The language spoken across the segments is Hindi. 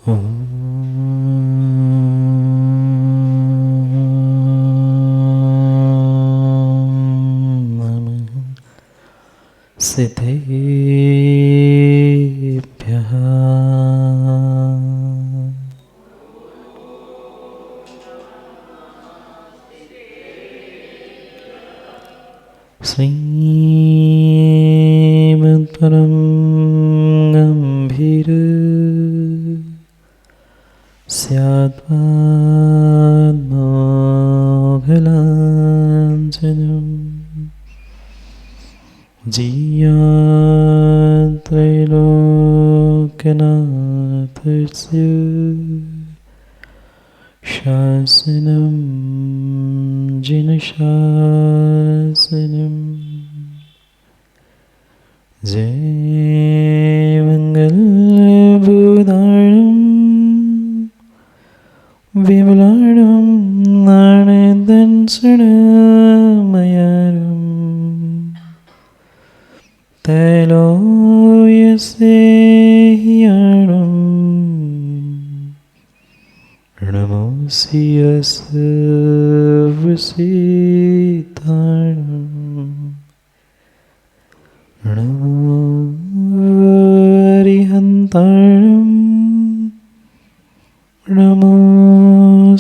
ॐ नमः सिद्धेभ्यः। श्रीमद्परं गम्भीर स्याद्वान्मोघलाञ्छनं जीयात्रैलोक्यनाथस्य शासनं जिनशासनं। जय मङ्गलबुधाणं विमलाणं नारदंसनमयारं त्रैलोक्यसेह्याणं नमोऽस्यस्य वसिताणं नमो अरिहन्ताणं नमो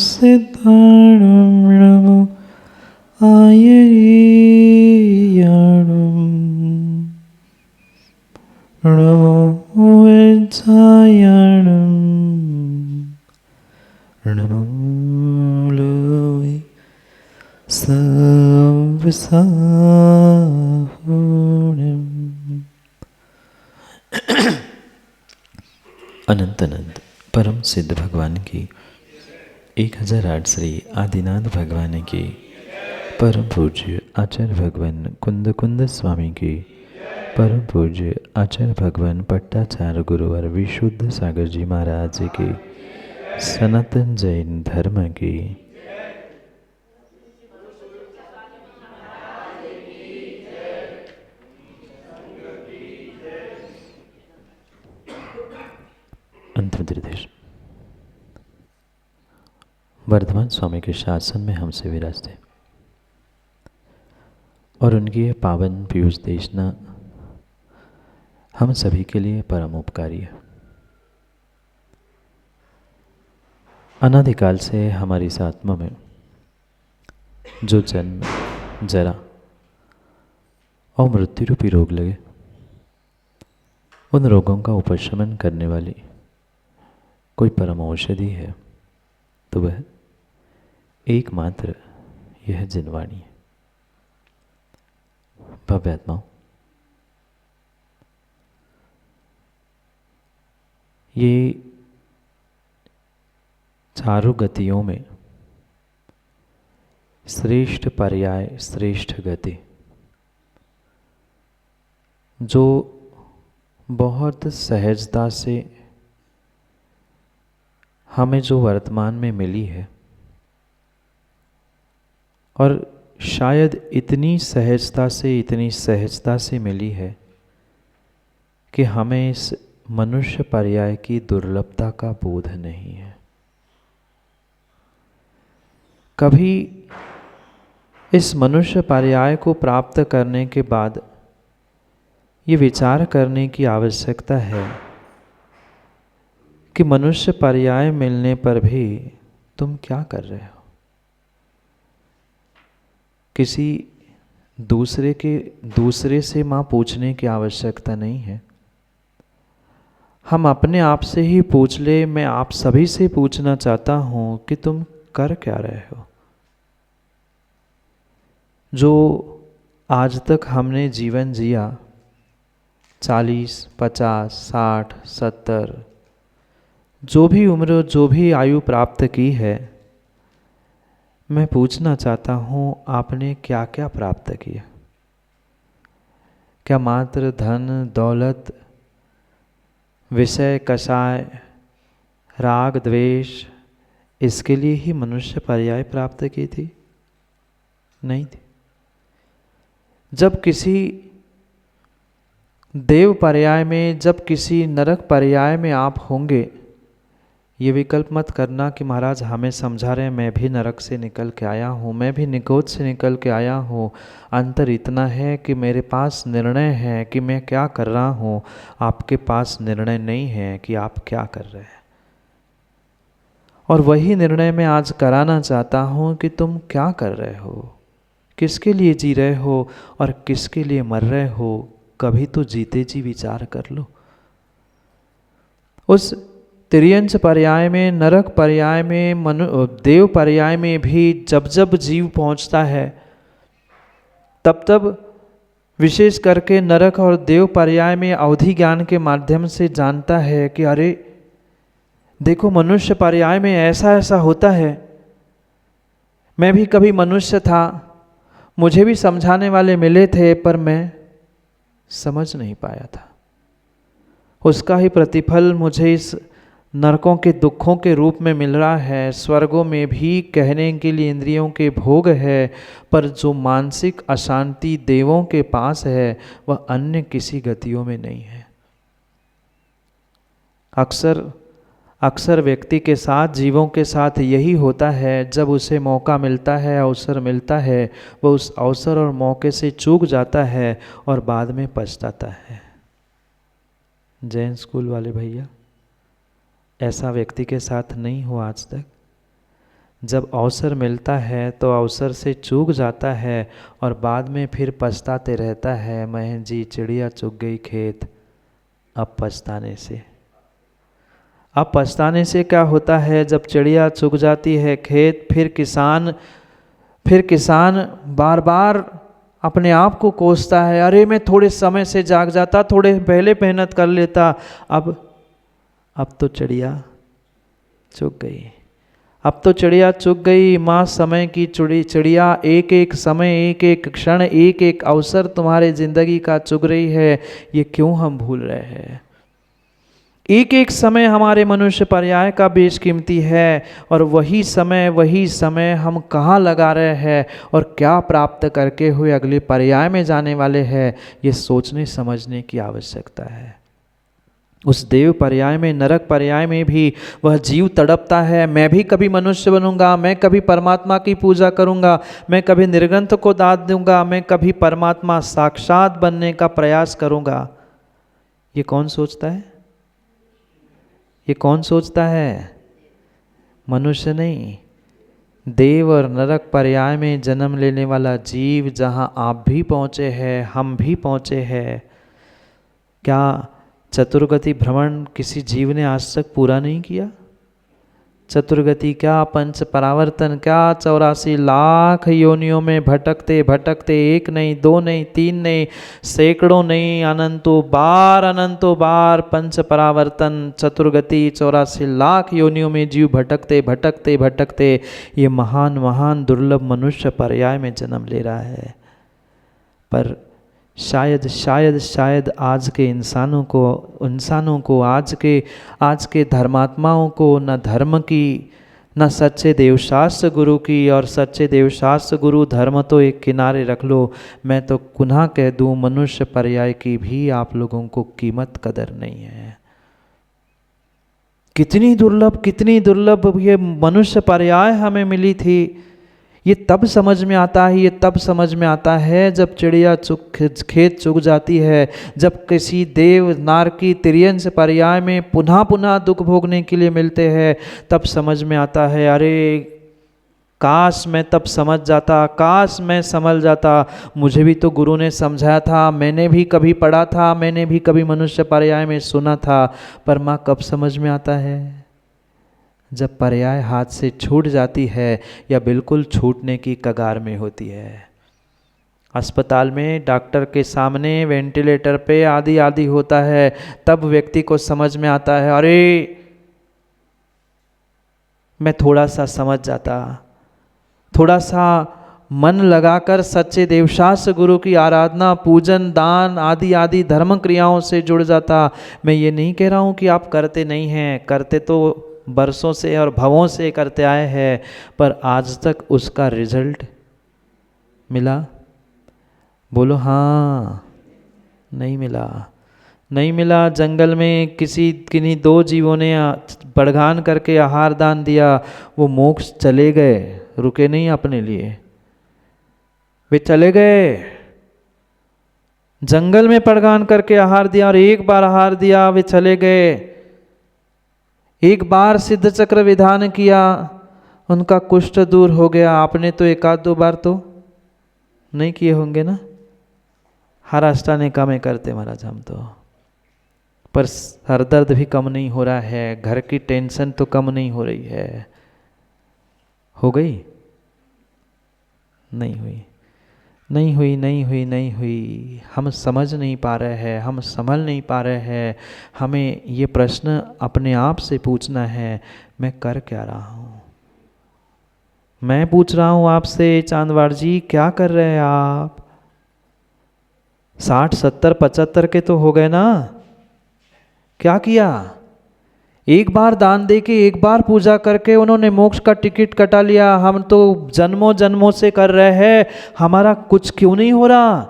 सिद्धाणं नमो आयर्याणं नमो वज्रायाणं नमो लोय सवसाहुणम्। अनंत अनंत परम सिद्ध भगवान की 1008 श्री आदिनाथ भगवान की परम पूज्य आचार्य भगवान कुंद कुंद स्वामी की परम पूज्य आचार्य भगवान पट्टाचार्य गुरुवर विशुद्ध सागर जी महाराज की सनातन जैन धर्म की अंतिम निर्देश। वर्धमान स्वामी के शासन में हमसे विराजते और उनकी यह पावन पीयूष देशना हम सभी के लिए परम उपकारी है। अनादिकाल से हमारी इस आत्मा में जो जन्म जरा और मृत्यु रूपी रोग लगे, उन रोगों का उपशमन करने वाली कोई परम औषधि है तो वह एकमात्र यह जिनवाणी है। भव्य आत्माओं, ये चारों गतियों में श्रेष्ठ पर्याय, श्रेष्ठ गति जो बहुत सहजता से हमें जो वर्तमान में मिली है, और शायद इतनी सहजता से मिली है कि हमें इस मनुष्य पर्याय की दुर्लभता का बोध नहीं है। कभी इस मनुष्य पर्याय को प्राप्त करने के बाद ये विचार करने की आवश्यकता है कि मनुष्य पर्याय मिलने पर भी तुम क्या कर रहे हो। किसी दूसरे से मां पूछने की आवश्यकता नहीं है। हम अपने आप से ही पूछ ले। मैं आप सभी से पूछना चाहता हूं कि तुम कर क्या रहे हो। जो आज तक हमने जीवन जिया, 40, 50, 60, 70, जो भी उम्र, जो भी आयु प्राप्त की है, मैं पूछना चाहता हूँ आपने क्या क्या प्राप्त किया। क्या मात्र धन दौलत, विषय कषाय, राग द्वेष, इसके लिए ही मनुष्य पर्याय प्राप्त की थी? नहीं थी। जब किसी देव पर्याय में, जब किसी नरक पर्याय में आप होंगे ये विकल्प मत करना कि महाराज हमें समझा रहे हैं, मैं भी नरक से निकल के आया हूँ, मैं भी निगोद से निकल के आया हूँ, अंतर इतना है कि मेरे पास निर्णय है कि मैं क्या कर रहा हूँ, आपके पास निर्णय नहीं है कि आप क्या कर रहे हैं। और वही निर्णय मैं आज कराना चाहता हूँ कि तुम क्या कर रहे हो, किसके लिए जी रहे हो और किसके लिए मर रहे हो। कभी तो जीते जी विचार कर लो। उस तिर्यंच पर्याय में, नरक पर्याय में, देव पर्याय में भी जब जब जीव पहुंचता है तब तब विशेष करके नरक और देव पर्याय में अवधि ज्ञान के माध्यम से जानता है कि अरे देखो मनुष्य पर्याय में ऐसा ऐसा होता है, मैं भी कभी मनुष्य था, मुझे भी समझाने वाले मिले थे पर मैं समझ नहीं पाया था। उसका ही प्रतिफल मुझे इस नरकों के दुखों के रूप में मिल रहा है। स्वर्गों में भी कहने के लिए इंद्रियों के भोग है, पर जो मानसिक अशांति देवों के पास है वह अन्य किसी गतियों में नहीं है। अक्सर व्यक्ति के साथ, जीवों के साथ यही होता है। जब उसे मौका मिलता है, अवसर मिलता है, वह उस अवसर और मौके से चूक जाता है और बाद में पछताता है। जैन स्कूल वाले भैया, ऐसा व्यक्ति के साथ नहीं हुआ आज तक? जब अवसर मिलता है तो अवसर से चूक जाता है और बाद में फिर पछताते रहता है, महेंद्र जी चिड़िया चुग गई खेत। अब पछताने से क्या होता है, जब चिड़िया चुग जाती है खेत, फिर किसान बार बार अपने आप को कोसता है, अरे मैं थोड़े समय से जाग जाता, थोड़े पहले मेहनत कर लेता। अब तो चिड़िया चुग गई, अब तो चिड़िया चुग गई। माँ समय की चिड़िया, एक एक समय, एक एक क्षण, एक एक अवसर तुम्हारे जिंदगी का चुग रही है। ये क्यों हम भूल रहे हैं? एक एक समय हमारे मनुष्य पर्याय का बेशकीमती है, और वही समय हम कहाँ लगा रहे हैं और क्या प्राप्त करके हुए अगले पर्याय में जाने वाले हैं, ये सोचने समझने की आवश्यकता है। उस देव पर्याय में, नरक पर्याय में भी वह जीव तड़पता है, मैं भी कभी मनुष्य बनूंगा, मैं कभी परमात्मा की पूजा करूंगा, मैं कभी निर्ग्रंथ को दाद दूंगा, मैं कभी परमात्मा साक्षात बनने का प्रयास करूंगा। ये कौन सोचता है? ये कौन सोचता है? मनुष्य नहीं, देव और नरक पर्याय में जन्म लेने वाला जीव, जहां आप भी पहुंचे हैं, हम भी पहुंचे हैं। क्या चतुर्गति भ्रमण किसी जीव ने आज तक पूरा नहीं किया? चतुर्गति क्या, पंच परावर्तन क्या, 84 लाख योनियों में भटकते भटकते, एक नहीं, दो नहीं, तीन नहीं, सैकड़ों नहीं, अनंतों बार पंच परावर्तन, चतुर्गति, 84 लाख योनियों में जीव भटकते भटकते भटकते ये महान महान दुर्लभ मनुष्य पर्याय में जन्म ले रहा है। पर शायद आज के इंसानों को आज के धर्मात्माओं को न धर्म की, न सच्चे देवशास्त्र गुरु की, और सच्चे देवशास्त्र गुरु धर्म तो एक किनारे रख लो, मैं तो पुनः कह दूं मनुष्य पर्याय की भी आप लोगों को कीमत कदर नहीं है। कितनी दुर्लभ ये मनुष्य पर्याय हमें मिली थी। ये तब समझ में आता है जब चिड़िया खेत चुग जाती है, जब किसी देव नार की तिर्यंच पर्याय में पुनः दुख भोगने के लिए मिलते हैं, तब समझ में आता है, अरे काश मैं तब समझ जाता, काश मैं समझ जाता, मुझे भी तो गुरु ने समझाया था, मैंने भी कभी पढ़ा था, मैंने भी कभी मनुष्य पर्याय में सुना था। पर माँ कब समझ में आता है? जब पर्याय हाथ से छूट जाती है या बिल्कुल छूटने की कगार में होती है। अस्पताल में डॉक्टर के सामने वेंटिलेटर पे आदि होता है, तब व्यक्ति को समझ में आता है, अरे मैं थोड़ा सा समझ जाता, थोड़ा सा मन लगाकर सच्चे देवशास्त्र गुरु की आराधना, पूजन, दान आदि धर्म क्रियाओं से जुड़ जाता। मैं ये नहीं कह रहा हूँ कि आप करते नहीं हैं, करते तो बरसों से और भवों से करते आए हैं, पर आज तक उसका रिजल्ट मिला? बोलो हाँ। नहीं मिला। नहीं मिला, जंगल में किन्हीं दो जीवों ने बड़गान करके आहार दान दिया, वो मोक्ष चले गए, रुके नहीं अपने लिए, वे चले गए। जंगल में पड़गान करके आहार दिया और एक बार आहार दिया, वे चले गए। एक बार सिद्ध चक्र विधान किया, उनका कुष्ठ दूर हो गया। आपने तो एक आध दो बार तो नहीं किए होंगे ना। हर अष्टानेका में करते महाराज हम तो, पर सर दर्द भी कम नहीं हो रहा है, घर की टेंशन तो कम नहीं हो रही है। हो गई? नहीं हुई, नहीं हुई, नहीं हुई, नहीं हुई। हम समझ नहीं पा रहे हैं, हम संभल नहीं पा रहे हैं। हमें ये प्रश्न अपने आप से पूछना है, मैं कर क्या रहा हूँ? मैं पूछ रहा हूँ आपसे, चांदवाड़ जी क्या कर रहे हैं आप? 60, 70, 75 के तो हो गए ना? क्या किया? एक बार दान दे के, एक बार पूजा करके उन्होंने मोक्ष का टिकट कटा लिया। हम तो जन्मों जन्मों से कर रहे हैं, हमारा कुछ क्यों नहीं हो रहा?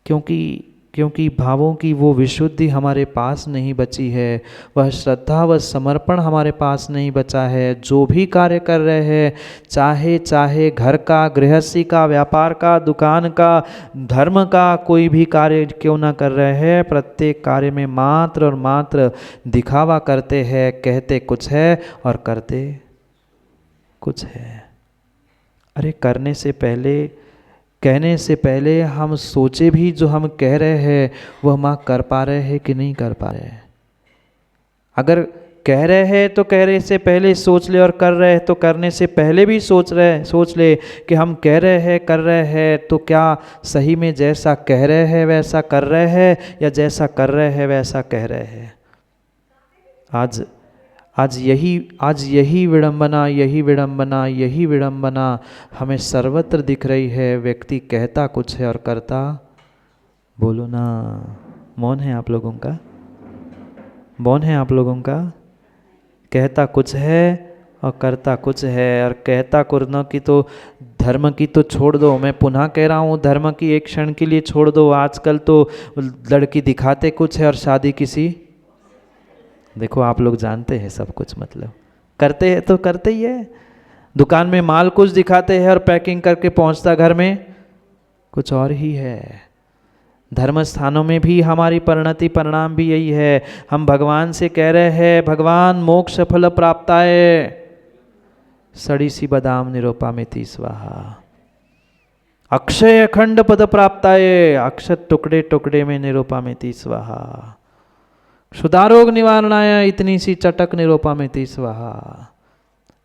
क्योंकि भावों की वो विशुद्धि हमारे पास नहीं बची है, वह श्रद्धा व समर्पण हमारे पास नहीं बचा है। जो भी कार्य कर रहे हैं, चाहे घर का, गृहस्थी का, व्यापार का, दुकान का, धर्म का कोई भी कार्य क्यों ना कर रहे हैं, प्रत्येक कार्य में मात्र और मात्र दिखावा करते हैं। कहते कुछ है और करते कुछ है। अरे कहने से पहले हम सोचे भी, जो हम कह रहे हैं वो हम कर पा रहे हैं कि नहीं कर पा रहे हैं। अगर कह रहे हैं तो कहने से पहले सोच ले, और कर रहे हैं तो करने से पहले भी सोच ले कि हम कह रहे हैं, कर रहे हैं, तो क्या सही में जैसा कह रहे हैं वैसा कर रहे हैं, या जैसा कर रहे हैं वैसा कह रहे हैं। आज यही विडंबना हमें सर्वत्र दिख रही है। व्यक्ति कहता कुछ है और करता, बोलो ना, मौन है आप लोगों का? मौन है आप लोगों का? कहता कुछ है और करता कुछ है। और कहता कुरना की तो, धर्म की तो छोड़ दो, मैं पुनः कह रहा हूँ, धर्म की एक क्षण के लिए छोड़ दो। आजकल तो लड़की दिखाते कुछ है और शादी किसी, देखो आप लोग जानते हैं सब कुछ, मतलब करते हैं तो करते ही है। दुकान में माल कुछ दिखाते हैं और पैकिंग करके पहुंचता घर में कुछ और ही है। धर्म स्थानों में भी हमारी परिणति परिणाम भी यही है। हम भगवान से कह रहे हैं, भगवान मोक्ष फल प्राप्ताय, सड़ी सी बादाम निरोपा में ती स्वाहा, अक्षय अखंड पद प्राप्ताय, अक्षत टुकड़े टुकड़े में निरोपा में ती स्वाहा, क्षुधारोग निवारणाय, इतनी सी चटक निरोपा में ती स्वाहा।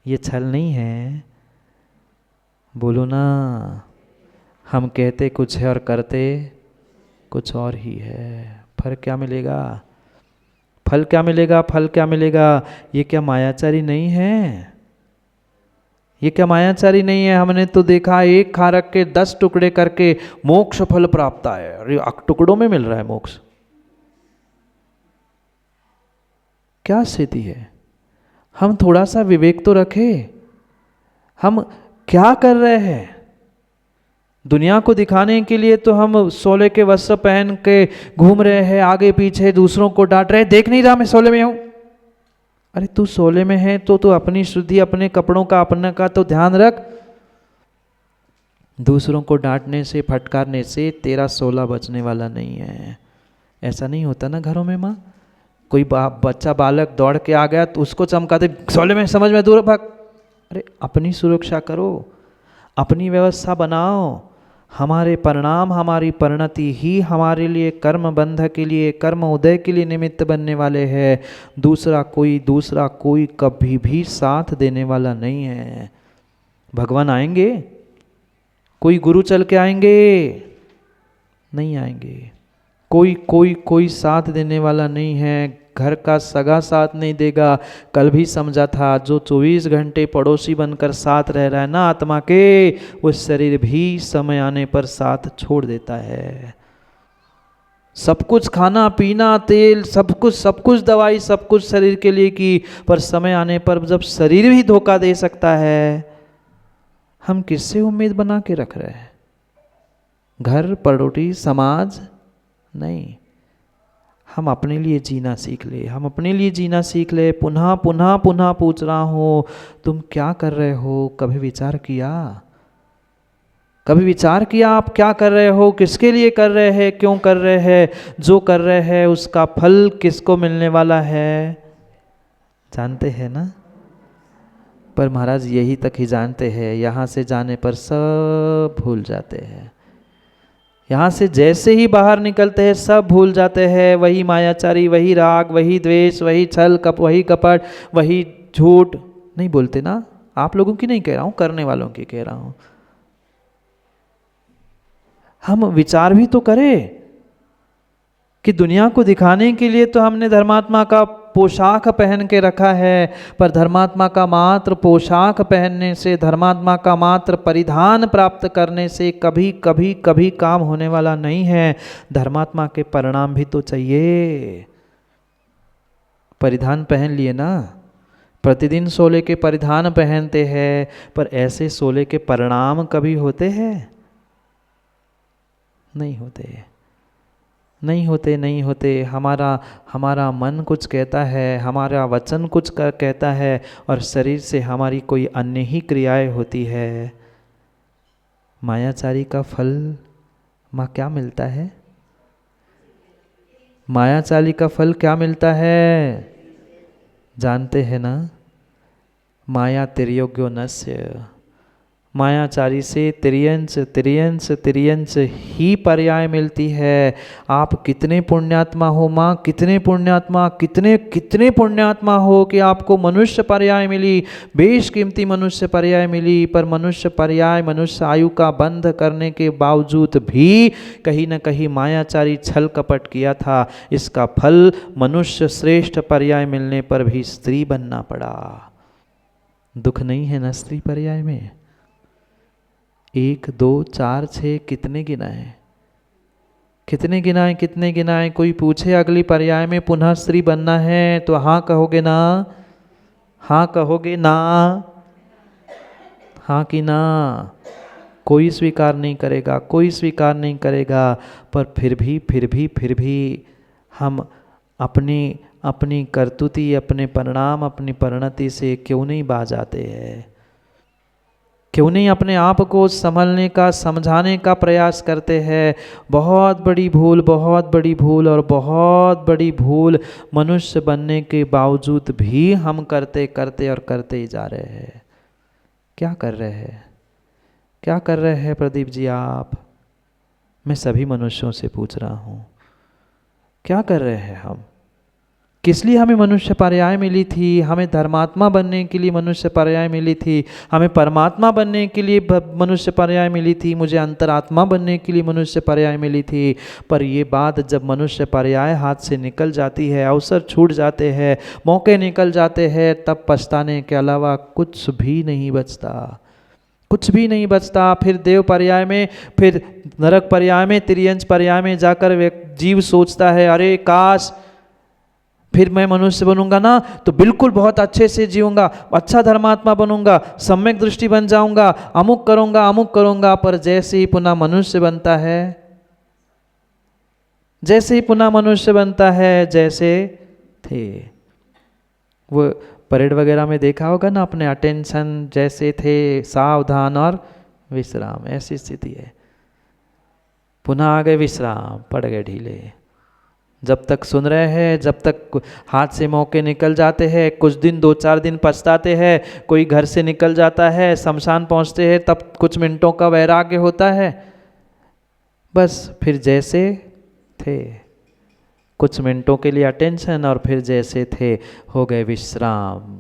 ये छल नहीं है? बोलो ना। हम कहते कुछ है और करते कुछ और ही है। फर्क क्या मिलेगा? फल क्या मिलेगा? फल क्या मिलेगा? ये क्या मायाचारी नहीं है? ये क्या मायाचारी नहीं है? हमने तो देखा, एक खारक के 10 टुकड़े करके मोक्ष फल प्राप्त है। अरे टुकड़ों में मिल रहा है मोक्ष। क्या स्थिति है? हम थोड़ा सा विवेक तो रखें। हम क्या कर रहे हैं? दुनिया को दिखाने के लिए तो हम सोले के वस्त्र पहन के घूम रहे हैं, आगे पीछे दूसरों को डांट रहे, देख नहीं रहा मैं सोले में हूं। अरे तू सोले में है तो तू अपनी शुद्धि, अपने कपड़ों का, अपने का तो ध्यान रख। दूसरों को डांटने से, फटकारने से तेरा सोला बचने वाला नहीं है। ऐसा नहीं होता ना घरों में माँ? कोई बच्चा बालक दौड़ के आ गया तो उसको चमकाते, सोले में, समझ में, दूर भाग। अरे अपनी सुरक्षा करो, अपनी व्यवस्था बनाओ। हमारे परिणाम, हमारी परिणति ही हमारे लिए कर्म बंध के लिए, कर्म उदय के लिए निमित्त बनने वाले हैं। दूसरा कोई कभी भी साथ देने वाला नहीं है। भगवान आएंगे? कोई गुरु चल के आएंगे? नहीं आएंगे। कोई साथ देने वाला नहीं है। घर का सगा साथ नहीं देगा। कल भी समझा था, जो 24 घंटे पड़ोसी बनकर साथ रह रहा है ना आत्मा के, वो शरीर भी समय आने पर साथ छोड़ देता है। सब कुछ खाना पीना, तेल, सब कुछ दवाई, सब कुछ शरीर के लिए की, पर समय आने पर जब शरीर भी धोखा दे सकता है, हम किससे उम्मीद बना के रख रहे हैं? घर, पड़ोसी, समाज, नहीं, हम अपने लिए जीना सीख ले, हम अपने लिए जीना सीख ले। पुनः पुनः पुनः पूछ रहा हूँ, तुम क्या कर रहे हो? कभी विचार किया? कभी विचार किया आप क्या कर रहे हो, किसके लिए कर रहे हैं, क्यों कर रहे हैं? जो कर रहे हैं उसका फल किसको मिलने वाला है जानते हैं ना? पर महाराज यही तक ही जानते हैं, यहाँ से जाने पर सब भूल जाते हैं। यहाँ से जैसे ही बाहर निकलते हैं सब भूल जाते हैं। वही मायाचारी, वही राग, वही द्वेष, वही छल वही कपट, वही झूठ। नहीं बोलते ना? आप लोगों की नहीं कह रहा हूँ, करने वालों की कह रहा हूँ। हम विचार भी तो करें कि दुनिया को दिखाने के लिए तो हमने धर्मात्मा का पोशाक पहन के रखा है, पर धर्मात्मा का मात्र पोशाक पहनने से, धर्मात्मा का मात्र परिधान प्राप्त करने से कभी कभी कभी काम होने वाला नहीं है। धर्मात्मा के परिणाम भी तो चाहिए। परिधान पहन लिए ना, प्रतिदिन सोले के परिधान पहनते हैं, पर ऐसे सोले के परिणाम कभी होते हैं? नहीं होते, नहीं होते, नहीं होते। हमारा मन कुछ कहता है, हमारा वचन कुछ कहता है, और शरीर से हमारी कोई अन्य ही क्रियाएं होती है। मायाचारी का फल माँ क्या मिलता है? मायाचारी का फल क्या मिलता है जानते हैं ना? माया तिर्योग्यो नस्य। मायाचारी से तिर्यंच तिर्यंच तिर्यंच ही पर्याय मिलती है। आप कितने पुण्यात्मा हो माँ, कितने पुण्यात्मा, कितने कितने पुण्यात्मा हो कि आपको मनुष्य पर्याय मिली, बेशकीमती मनुष्य पर्याय मिली। पर मनुष्य पर्याय, मनुष्य आयु का बंध करने के बावजूद भी कहीं न कहीं मायाचारी छल कपट किया था। इसका फल मनुष्य श्रेष्ठ पर्याय मिलने पर भी स्त्री बनना पड़ा। दुख नहीं है ना स्त्री पर्याय में? 1 2 4 6 कितने गिनाए, कितने गिनाए, कितने गिनाए? कोई पूछे अगली पर्याय में पुनः स्त्री बनना है तो हाँ कहोगे ना? हाँ कहोगे ना? हाँ कि ना? कोई स्वीकार नहीं करेगा, कोई स्वीकार नहीं करेगा। पर फिर भी हम अपनी करतुती, अपने परिणाम, अपनी परिणति से क्यों नहीं बाज आते हैं? क्यों नहीं अपने आप को संभलने का, समझाने का प्रयास करते हैं? बहुत बड़ी भूल, बहुत बड़ी भूल, और बहुत बड़ी भूल मनुष्य बनने के बावजूद भी हम करते करते और करते ही जा रहे हैं। क्या कर रहे हैं? क्या कर रहे हैं प्रदीप जी आप? मैं सभी मनुष्यों से पूछ रहा हूँ, क्या कर रहे हैं हम? किस लिए हमें मनुष्य पर्याय मिली थी? हमें धर्मात्मा बनने के लिए मनुष्य पर्याय मिली थी, हमें परमात्मा बनने के लिए मनुष्य पर्याय मिली थी, मुझे अंतरात्मा बनने के लिए मनुष्य पर्याय मिली थी। पर ये बात जब मनुष्य पर्याय हाथ से निकल जाती है, अवसर छूट जाते हैं, मौके निकल जाते हैं, तब पछताने के अलावा कुछ भी नहीं बचता, कुछ भी नहीं बचता। फिर देव पर्याय में, फिर नरक पर्याय में, तिर्यंच पर्याय में जाकर जीव सोचता है, अरे काश फिर मैं मनुष्य बनूंगा ना तो बिल्कुल बहुत अच्छे से जीऊंगा, अच्छा धर्मात्मा बनूंगा, सम्यक दृष्टि बन जाऊंगा, अमुक करूंगा, अमुक करूंगा। पर जैसे ही पुनः मनुष्य बनता है, जैसे ही पुनः मनुष्य बनता है, जैसे थे वो परेड वगैरह में देखा होगा ना, अपने अटेंशन जैसे थे, सावधान और विश्राम, ऐसी स्थिति है। पुनः आ गए विश्राम, पड़ गए ढीले। जब तक सुन रहे हैं, जब तक हाथ से मौके निकल जाते हैं, कुछ दिन 2-4 दिन पछताते हैं, कोई घर से निकल जाता है, शमशान पहुंचते हैं, तब कुछ मिनटों का वैराग्य होता है, बस फिर जैसे थे, कुछ मिनटों के लिए अटेंशन, और फिर जैसे थे हो गए विश्राम।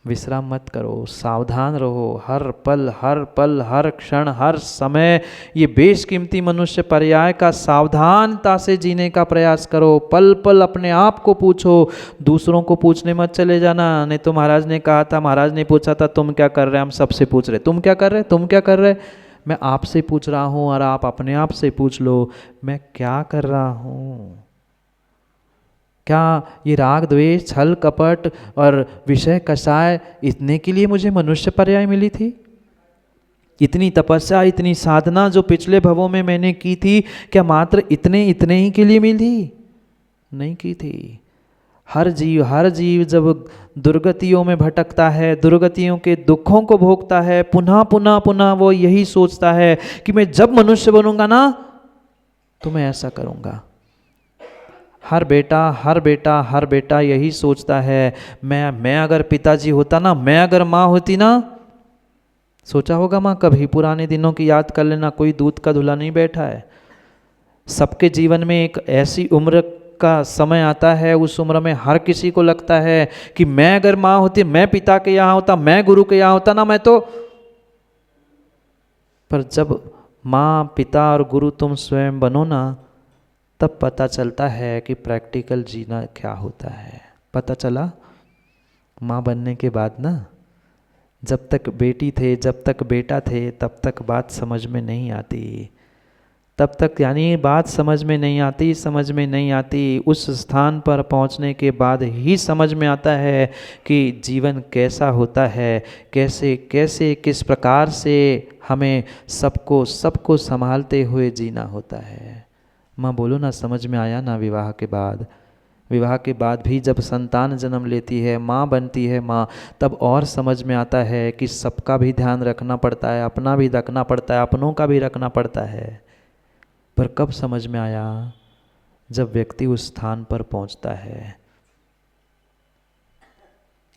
विश्राम मत करो, सावधान रहो, हर पल हर पल, हर क्षण, हर समय ये बेशकीमती मनुष्य पर्याय का सावधानता से जीने का प्रयास करो। पल पल अपने आप को पूछो, दूसरों को पूछने मत चले जाना। नहीं तो महाराज ने कहा था, महाराज ने पूछा था तुम क्या कर रहे? हम सबसे पूछ रहे तुम क्या कर रहे, तुम क्या कर रहे? मैं आपसे पूछ रहा हूँ, और आप अपने आप से पूछ लो, मैं क्या कर रहा हूँ? क्या ये राग द्वेष छल कपट और विषय कषाय, इतने के लिए मुझे मनुष्य पर्याय मिली थी? इतनी तपस्या, इतनी साधना जो पिछले भवों में मैंने की थी, क्या मात्र इतने इतने ही के लिए मिली? नहीं की थी। हर जीव जब दुर्गतियों में भटकता है, दुर्गतियों के दुखों को भोगता है, पुनः पुनः पुनः वो यही सोचता है कि मैं जब मनुष्य बनूंगा ना तो मैं ऐसा करूंगा। हर बेटा यही सोचता है, मैं अगर पिताजी होता ना, मैं अगर माँ होती ना। सोचा होगा माँ कभी पुराने दिनों की याद कर लेना, कोई दूध का धुला नहीं बैठा है। सबके जीवन में एक ऐसी उम्र का समय आता है, उस उम्र में हर किसी को लगता है कि मैं अगर माँ होती, मैं पिता के यहाँ होता, मैं गुरु के यहाँ होता ना, मैं तो। पर जब माँ, पिता और गुरु तुम स्वयं बनो ना, तब पता चलता है कि प्रैक्टिकल जीना क्या होता है। पता चला माँ बनने के बाद ना, जब तक बेटी थे, जब तक बेटा थे, तब तक बात समझ में नहीं आती। तब तक यानी बात समझ में नहीं आती। उस स्थान पर पहुंचने के बाद ही समझ में आता है कि जीवन कैसा होता है, कैसे कैसे किस प्रकार से हमें सबको संभालते हुए जीना होता है। माँ बोलो ना, समझ में आया ना? विवाह के बाद भी जब संतान जन्म लेती है, माँ बनती है माँ, तब और समझ में आता है कि सबका भी ध्यान रखना पड़ता है, अपना भी रखना पड़ता है, अपनों का भी रखना पड़ता है। पर कब समझ में आया? जब व्यक्ति उस स्थान पर पहुंचता है।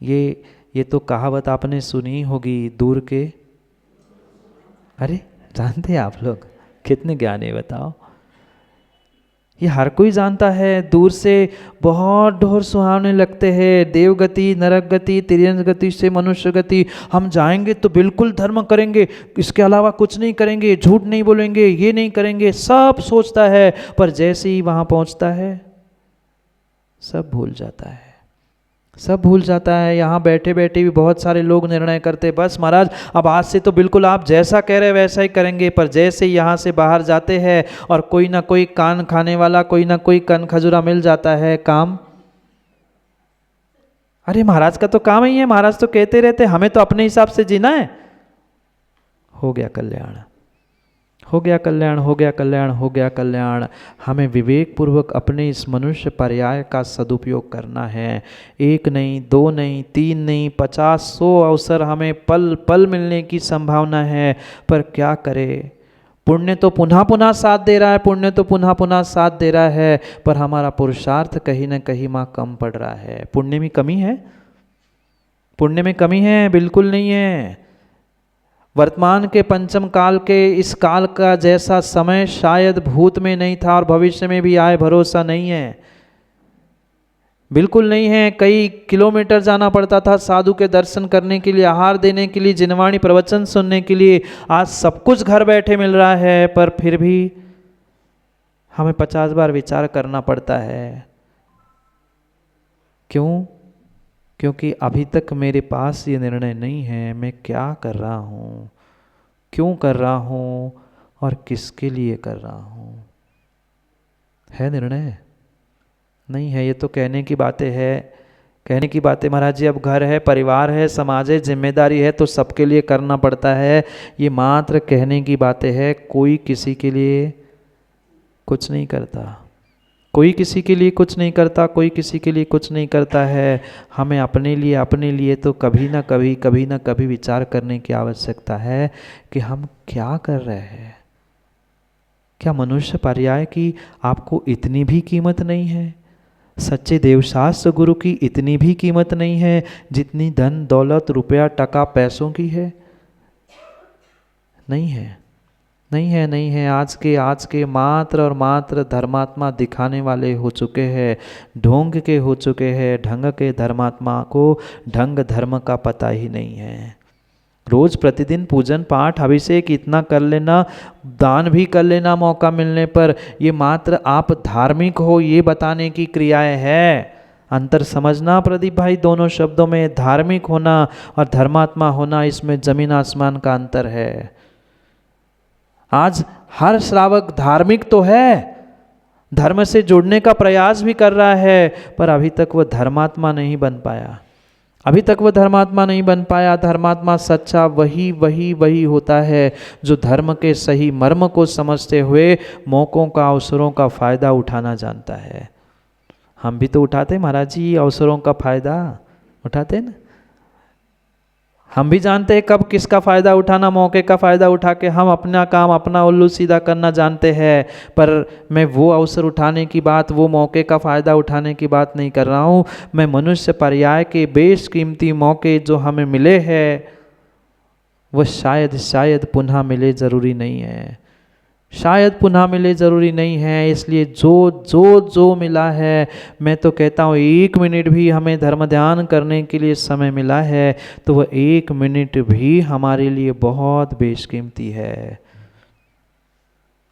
ये तो कहावत आपने सुनी होगी, दूर के, अरे जानते हैं आप लोग? कितने ज्ञानी बताओ। ये हर कोई जानता है, दूर से बहुत ढोर सुहावने लगते हैं। देवगति, नरक गति, तिर्यंत गति से मनुष्य गति। हम जाएंगे तो बिल्कुल धर्म करेंगे, इसके अलावा कुछ नहीं करेंगे, झूठ नहीं बोलेंगे, ये नहीं करेंगे, सब सोचता है। पर जैसे ही वहां पहुंचता है सब भूल जाता है। यहाँ बैठे बैठे भी बहुत सारे लोग निर्णय करते, बस महाराज अब आज से तो बिल्कुल आप जैसा कह रहे वैसा ही करेंगे। पर जैसे ही यहाँ से बाहर जाते हैं और कोई ना कोई कान खाने वाला, कोई ना कोई कन खजुरा मिल जाता है, काम, अरे महाराज का तो काम ही है, महाराज तो कहते रहते, हमें तो अपने हिसाब से जीना है। हो गया कल्याण। हमें विवेक पूर्वक अपने इस मनुष्य पर्याय का सदुपयोग करना है। एक नहीं, दो नहीं, तीन नहीं, 50-100 अवसर हमें पल पल मिलने की संभावना है। पर क्या करें? पुण्य तो पुनः पुनः साथ दे रहा है, पर हमारा पुरुषार्थ कहीं ना कहीं माँ कम पड़ रहा है। पुण्य में कमी है? बिल्कुल नहीं है। वर्तमान के पंचम काल के इस काल का जैसा समय शायद भूत में नहीं था और भविष्य में भी आए भरोसा नहीं है, बिल्कुल नहीं है। कई किलोमीटर जाना पड़ता था साधु के दर्शन करने के लिए, आहार देने के लिए, जिनवाणी प्रवचन सुनने के लिए। आज सब कुछ घर बैठे मिल रहा है, पर फिर भी हमें 50 बार विचार करना पड़ता है। क्यों? क्योंकि अभी तक मेरे पास ये निर्णय नहीं है, मैं क्या कर रहा हूँ, क्यों कर रहा हूँ और किसके लिए कर रहा हूँ। है निर्णय? नहीं है। ये तो कहने की बातें महाराज जी। अब घर है, परिवार है, समाज है, जिम्मेदारी है, तो सबके लिए करना पड़ता है। ये मात्र कहने की बातें है। कोई किसी के लिए कुछ नहीं करता, कोई किसी के लिए कुछ नहीं करता है। हमें अपने लिए तो कभी ना कभी विचार करने की आवश्यकता है कि हम क्या कर रहे हैं। क्या मनुष्य पर्याय की आपको इतनी भी कीमत नहीं है? सच्चे देवशास्त्र गुरु की इतनी भी कीमत नहीं है जितनी धन दौलत, रुपया, टका, पैसों की है? नहीं है। आज के मात्र और मात्र धर्मात्मा दिखाने वाले हो चुके हैं, ढोंग के हो चुके हैं। ढंग के धर्मात्मा को ढंग धर्म का पता ही नहीं है। रोज प्रतिदिन पूजन पाठ अभिषेक इतना कर लेना, दान भी कर लेना मौका मिलने पर, ये मात्र आप धार्मिक हो ये बताने की क्रियाएं है। अंतर समझना प्रदीप भाई, दोनों शब्दों में धार्मिक होना और धर्मात्मा होना, इसमें जमीन आसमान का अंतर है। आज हर श्रावक धार्मिक तो है, धर्म से जुड़ने का प्रयास भी कर रहा है, पर अभी तक वह धर्मात्मा नहीं बन पाया। अभी तक वह धर्मात्मा नहीं बन पाया। धर्मात्मा सच्चा वही वही वही होता है जो धर्म के सही मर्म को समझते हुए मौकों का, अवसरों का फायदा उठाना जानता है। हम भी तो उठाते महाराज जी अवसरों का फायदा, उठाते ना। हम भी जानते हैं कब किसका फ़ायदा उठाना, मौके का फ़ायदा उठा के हम अपना काम, अपना उल्लू सीधा करना जानते हैं। पर मैं वो अवसर उठाने की बात, वो मौके का फ़ायदा उठाने की बात नहीं कर रहा हूँ। मैं मनुष्य पर्याय के बेशकीमती मौके जो हमें मिले हैं वो शायद पुनः मिले, ज़रूरी नहीं है। शायद पुनः मिले ज़रूरी नहीं है। इसलिए जो मिला है, मैं तो कहता हूँ 1 मिनट भी हमें धर्म ध्यान करने के लिए समय मिला है तो वह 1 मिनट भी हमारे लिए बहुत बेशकीमती है।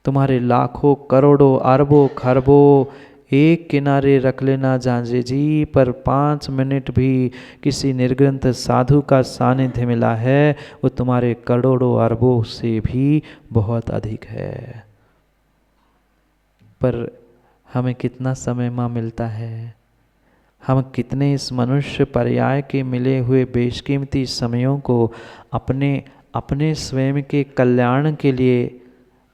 तुम्हारे लाखों करोड़ों अरबों खरबों एक किनारे रख लेना झांझे जी, पर 5 मिनट भी किसी निर्ग्रंथ साधु का सानिध्य मिला है वो तुम्हारे करोड़ों अरबों से भी बहुत अधिक है। पर हमें कितना समय माँ मिलता है, हम कितने इस मनुष्य पर्याय के मिले हुए बेशकीमती समयों को अपने स्वयं के कल्याण के लिए,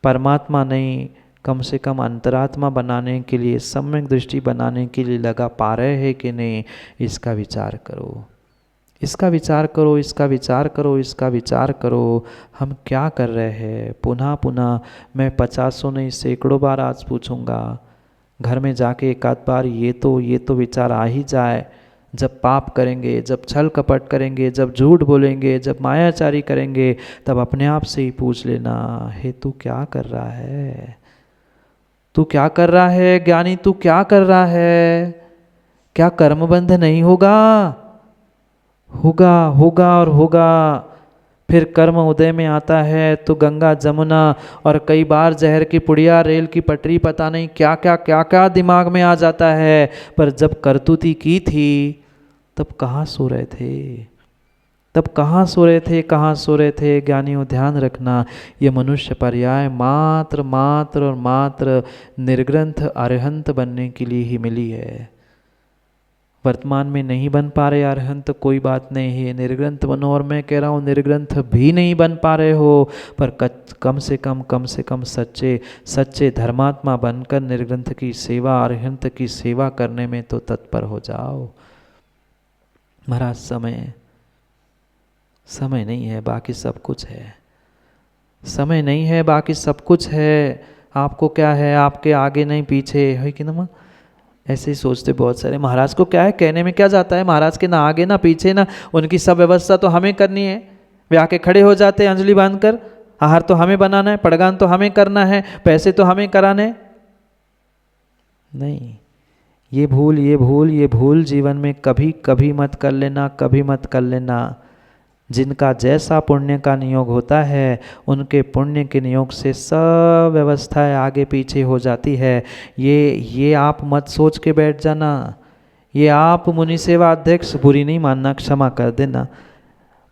परमात्मा नहीं कम से कम अंतरात्मा बनाने के लिए, सम्यक दृष्टि बनाने के लिए लगा पा रहे हैं कि नहीं, इसका विचार करो, इसका विचार करो, इसका विचार करो, इसका विचार करो। हम क्या कर रहे हैं? पुनः पुनः मैं 50 नहीं सैकड़ों बार आज पूछूंगा, घर में जाके एक आध बार ये तो विचार आ ही जाए। जब पाप करेंगे, जब छल कपट करेंगे, जब झूठ बोलेंगे, जब मायाचारी करेंगे, तब अपने आप से ही पूछ लेना, हे तू क्या कर रहा है? तू क्या कर रहा है ज्ञानी? तू क्या कर रहा है? क्या कर्म बंध नहीं होगा? होगा होगा और होगा। फिर कर्म उदय में आता है तो गंगा जमुना और कई बार जहर की पुड़िया, रेल की पटरी, पता नहीं क्या क्या दिमाग में आ जाता है। पर जब करतूती की थी तब कहाँ सो रहे थे? तब कहाँ सो रहे थे? कहाँ सो रहे थे? ज्ञानियों ध्यान रखना, ये मनुष्य पर्याय मात्र मात्र और मात्र निर्ग्रंथ अरहंत बनने के लिए ही मिली है। वर्तमान में नहीं बन पा रहे अरहंत तो कोई बात नहीं है, निर्ग्रंथ बनो। और मैं कह रहा हूँ निर्ग्रंथ भी नहीं बन पा रहे हो पर कम से कम सच्चे धर्मात्मा बनकर निर्ग्रंथ की सेवा, अरहंत की सेवा करने में तो तत्पर हो जाओ। महाराज समय नहीं है, बाकी सब कुछ है। समय नहीं है, बाकी सब कुछ है। आपको क्या है? आपके आगे नहीं पीछे है कि ना? ऐसे ही सोचते बहुत सारे। महाराज को क्या है, कहने में क्या जाता है? महाराज के ना आगे ना पीछे ना, उनकी सब व्यवस्था तो हमें करनी है। वे आके खड़े हो जाते हैं अंजलि बांधकर, आहार तो हमें बनाना है, पड़गान तो हमें करना है, पैसे तो हमें कराने। नहीं, ये भूल जीवन में कभी कभी मत कर लेना, कभी मत कर लेना। जिनका जैसा पुण्य का नियोग होता है उनके पुण्य के नियोग से सब व्यवस्थाएं आगे पीछे हो जाती है। ये आप मत सोच के बैठ जाना। ये आप मुनि सेवा अध्यक्ष, बुरी नहीं मानना, क्षमा कर देना,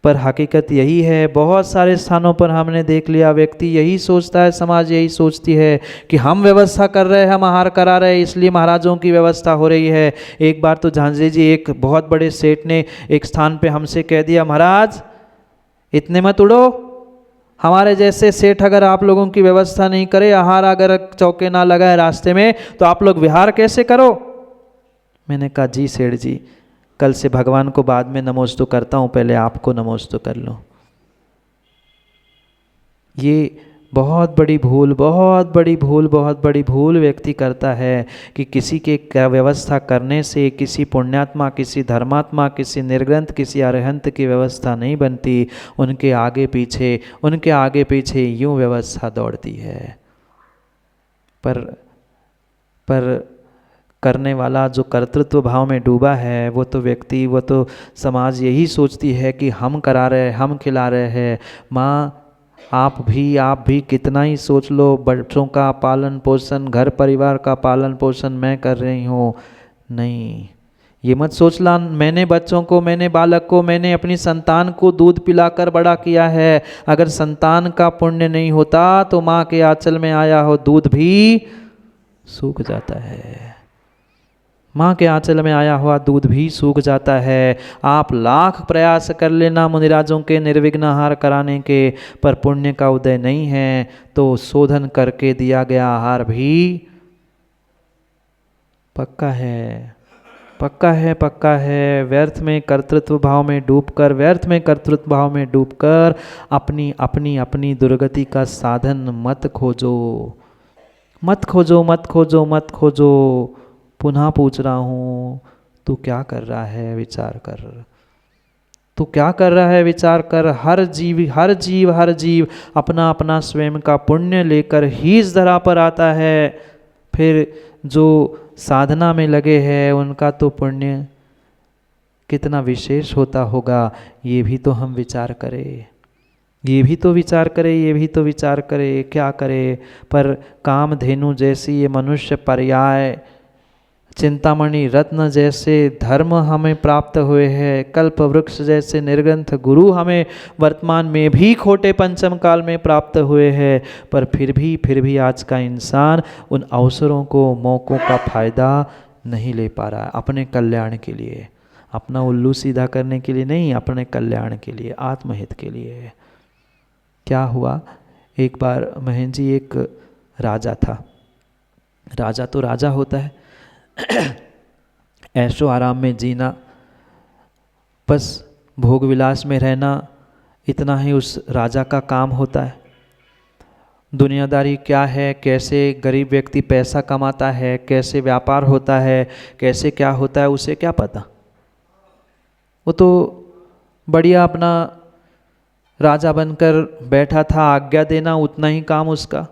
पर हकीकत यही है। बहुत सारे स्थानों पर हमने देख लिया, व्यक्ति यही सोचता है, समाज यही सोचती है कि हम व्यवस्था कर रहे हैं, हम आहार करा रहे हैं, इसलिए महाराजों की व्यवस्था हो रही है। एक बार तो झांझे जी, एक बहुत बड़े सेठ ने एक स्थान पे हमसे कह दिया, महाराज इतने मत उड़ो, हमारे जैसे सेठ अगर आप लोगों की व्यवस्था नहीं करे, आहार अगर चौके ना लगाए रास्ते में, तो आप लोग विहार कैसे करो? मैंने कहा जी सेठ जी, कल से भगवान को बाद में नमोस्तु करता हूँ, पहले आपको नमोस्तु कर लो। ये बहुत बड़ी भूल व्यक्ति करता है कि किसी के व्यवस्था करने से किसी पुण्यात्मा, किसी धर्मात्मा, किसी निर्ग्रंथ, किसी अरहंत की व्यवस्था नहीं बनती। उनके आगे पीछे यूँ व्यवस्था दौड़ती है। पर करने वाला जो कर्तृत्व भाव में डूबा है वो तो व्यक्ति, वो तो समाज यही सोचती है कि हम करा रहे हैं, हम खिला रहे हैं। माँ आप भी कितना ही सोच लो, बच्चों का पालन पोषण, घर परिवार का पालन पोषण मैं कर रही हूँ। नहीं, ये मत सोचना मैंने बच्चों को, मैंने बालक को, मैंने अपनी संतान को दूध पिलाकर बड़ा किया है। अगर संतान का पुण्य नहीं होता तो माँ के आंचल में आया हो दूध भी सूख जाता है। माँ के आंचल में आया हुआ दूध भी सूख जाता है। आप लाख प्रयास कर लेना मुनिराजों के निर्विघ्न आहार कराने के, पर पुण्य का उदय नहीं है तो शोधन करके दिया गया आहार भी पक्का है, पक्का है, पक्का है। व्यर्थ में कर्तृत्व भाव में डूबकर, व्यर्थ में कर्तृत्व भाव में डूबकर अपनी अपनी अपनी दुर्गति का साधन मत खोजो, मत खोजो, मत खोजो, मत खोजो। पुनः पूछ रहा हूँ, तू क्या कर रहा है? विचार कर। तू क्या कर रहा है? विचार कर। हर जीव, हर जीव, हर जीव अपना अपना स्वयं का पुण्य लेकर ही इस धरा पर आता है। फिर जो साधना में लगे हैं उनका तो पुण्य कितना विशेष होता होगा, ये भी तो हम विचार करें, ये भी तो विचार करें, ये भी तो विचार करें। क्या करें? पर कामधेनु जैसी ये मनुष्य पर्याय, चिंतामणि रत्न जैसे धर्म हमें प्राप्त हुए हैं, कल्प वृक्ष जैसे निर्ग्रंथ गुरु हमें वर्तमान में भी खोटे पंचम काल में प्राप्त हुए हैं, पर फिर भी आज का इंसान उन अवसरों को, मौक़ों का फायदा नहीं ले पा रहा है। अपने कल्याण के लिए, अपना उल्लू सीधा करने के लिए नहीं, अपने कल्याण के लिए, आत्महित के लिए। क्या हुआ, एक बार महेंद्र जी, एक राजा था। राजा तो राजा होता है, ऐशो आराम में जीना, बस भोग विलास में रहना, इतना ही उस राजा का काम होता है। दुनियादारी क्या है, कैसे गरीब व्यक्ति पैसा कमाता है, कैसे व्यापार होता है, कैसे क्या होता है, उसे क्या पता। वो तो बढ़िया अपना राजा बनकर बैठा था, आज्ञा देना उतना ही काम उसका।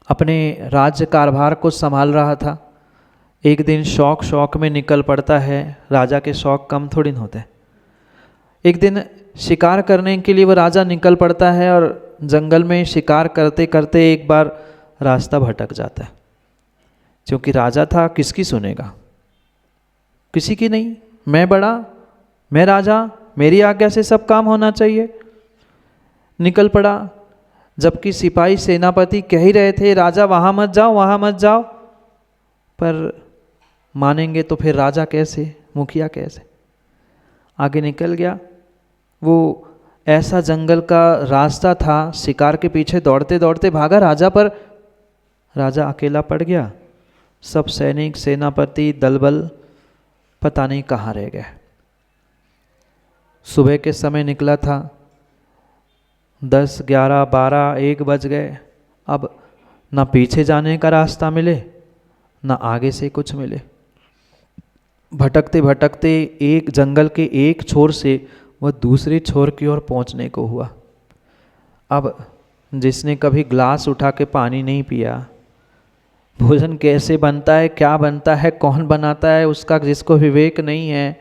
अपने राज्य कारभार को संभाल रहा था। एक दिन शौक में निकल पड़ता है। राजा के शौक कम थोड़ी न होते। एक दिन शिकार करने के लिए वो राजा निकल पड़ता है और जंगल में शिकार करते करते एक बार रास्ता भटक जाता है। क्योंकि राजा था, किसकी सुनेगा? किसी की नहीं। मैं बड़ा, मैं राजा, मेरी आज्ञा से सब काम होना चाहिए। निकल पड़ा, जबकि सिपाही सेनापति कह ही रहे थे राजा वहाँ मत जाओ, वहाँ मत जाओ, पर मानेंगे तो फिर राजा कैसे, मुखिया कैसे? आगे निकल गया। वो ऐसा जंगल का रास्ता था, शिकार के पीछे दौड़ते दौड़ते भागा राजा, पर राजा अकेला पड़ गया। सब सैनिक, सेनापति, दलबल पता नहीं कहाँ रह गए। सुबह के समय निकला था, 10, 11, 12, 1 बज गए। अब ना पीछे जाने का रास्ता मिले, ना आगे से कुछ मिले। भटकते भटकते एक जंगल के एक छोर से वह दूसरे छोर की ओर पहुंचने को हुआ। अब जिसने कभी ग्लास उठा के पानी नहीं पिया, भोजन कैसे बनता है, क्या बनता है, कौन बनाता है, उसका जिसको विवेक नहीं है,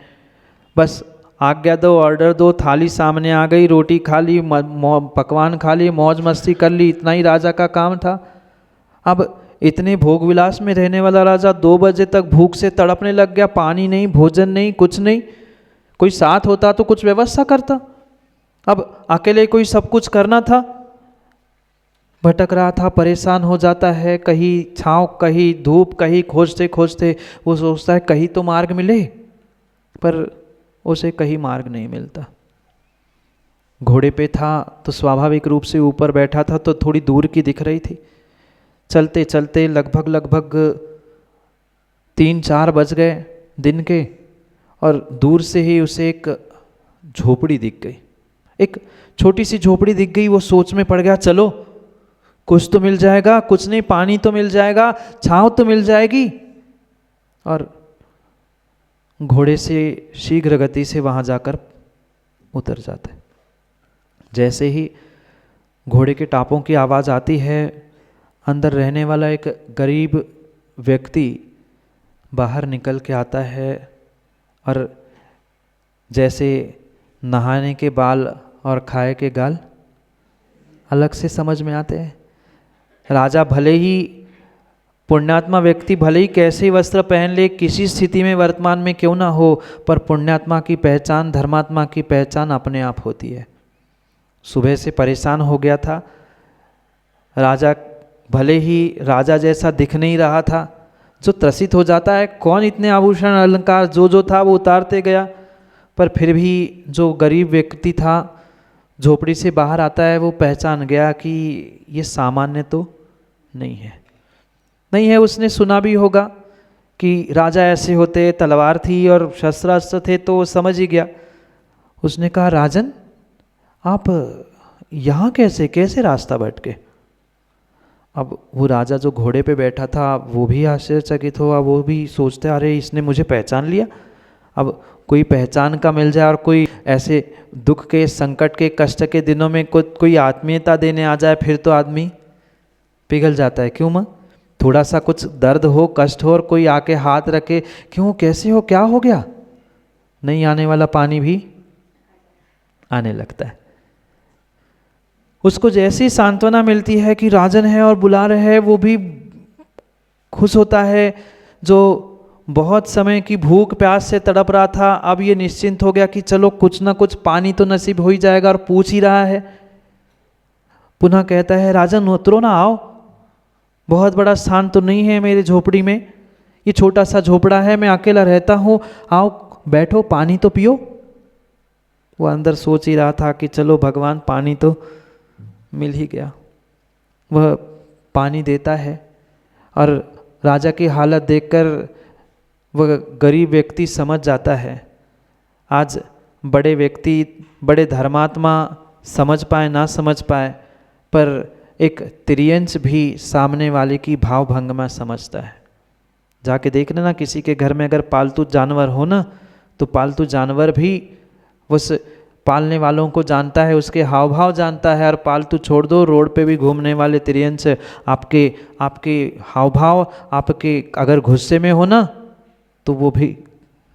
बस आज्ञा दो, ऑर्डर दो, थाली सामने आ गई, रोटी खा ली, पकवान खा ली, मौज मस्ती कर ली, इतना ही राजा का काम था। अब इतने भोग विलास में रहने वाला राजा 2 बजे तक भूख से तड़पने लग गया। पानी नहीं, भोजन नहीं, कुछ नहीं। कोई साथ होता तो कुछ व्यवस्था करता, अब अकेले कोई सब कुछ करना था। भटक रहा था, परेशान हो जाता है, कहीं छाँव, कहीं धूप, कहीं खोजते खोजते वो सोचता है कहीं तो मार्ग मिले, पर उसे कहीं मार्ग नहीं मिलता। घोड़े पे था तो स्वाभाविक रूप से ऊपर बैठा था तो थोड़ी दूर की दिख रही थी। चलते चलते लगभग 3-4 बज गए दिन के, और दूर से ही उसे एक झोपड़ी दिख गई, एक छोटी सी झोपड़ी दिख गई। वो सोच में पड़ गया, चलो कुछ तो मिल जाएगा, कुछ नहीं पानी तो मिल जाएगा, छाँव तो मिल जाएगी। और घोड़े से शीघ्र गति से वहाँ जाकर उतर जाता है। जैसे ही घोड़े के टापों की आवाज़ आती है, अंदर रहने वाला एक गरीब व्यक्ति बाहर निकल के आता है, और जैसे नहाने के बाल और खाए के गाल अलग से समझ में आते हैं। राजा भले ही, पुण्यात्मा व्यक्ति भले ही कैसे वस्त्र पहन ले, किसी स्थिति में वर्तमान में क्यों ना हो, पर पुण्यात्मा की पहचान, धर्मात्मा की पहचान अपने आप होती है। सुबह से परेशान हो गया था राजा, भले ही राजा जैसा दिख नहीं रहा था, जो त्रसित हो जाता है, कौन इतने आभूषण अलंकार जो जो था वो उतारते गया, पर फिर भी जो गरीब व्यक्ति था झोपड़ी से बाहर आता है, वो पहचान गया कि ये सामान्य तो नहीं है, नहीं है। उसने सुना भी होगा कि राजा ऐसे होते, तलवार थी और शस्त्रास्त्र थे, तो वो समझ ही गया। उसने कहा, राजन आप यहाँ कैसे रास्ता भटके? अब वो राजा जो घोड़े पे बैठा था वो भी आश्चर्यचकित हुआ, वो भी सोचते अरे इसने मुझे पहचान लिया। अब कोई पहचान का मिल जाए और कोई ऐसे दुख के, संकट के, कष्ट के दिनों में कोई आत्मीयता देने आ जाए, फिर तो आदमी पिघल जाता है। क्यों माँ? थोड़ा सा कुछ दर्द हो, कष्ट हो और कोई आके हाथ रखे, क्यों, कैसे हो, क्या हो गया, नहीं आने वाला पानी भी आने लगता है। उसको जैसी सांत्वना मिलती है कि राजन है और बुला रहे हैं, वो भी खुश होता है। जो बहुत समय की भूख प्यास से तड़प रहा था, अब ये निश्चिंत हो गया कि चलो कुछ ना कुछ पानी तो नसीब हो ही जाएगा, और पूछ ही रहा है। पुनः कहता है, राजन उतरो ना, आओ, बहुत बड़ा स्थान तो नहीं है मेरे झोपड़ी में, ये छोटा सा झोपड़ा है, मैं अकेला रहता हूँ, आओ बैठो, पानी तो पियो। वो अंदर सोच ही रहा था कि चलो भगवान, पानी तो मिल ही गया। वह पानी देता है और राजा की हालत देखकर वह गरीब व्यक्ति समझ जाता है। आज बड़े व्यक्ति, बड़े धर्मात्मा समझ पाए ना समझ पाए, पर एक तिर्यंच भी सामने वाले की भाव भंगिमा समझता है। जाके देख लेना किसी के घर में अगर पालतू जानवर हो ना, तो पालतू जानवर भी उस पालने वालों को जानता है, उसके हाव भाव जानता है। और पालतू छोड़ दो, रोड पे भी घूमने वाले तिर्यंच आपके हाव भाव, आपके अगर गुस्से में हो ना, तो वो भी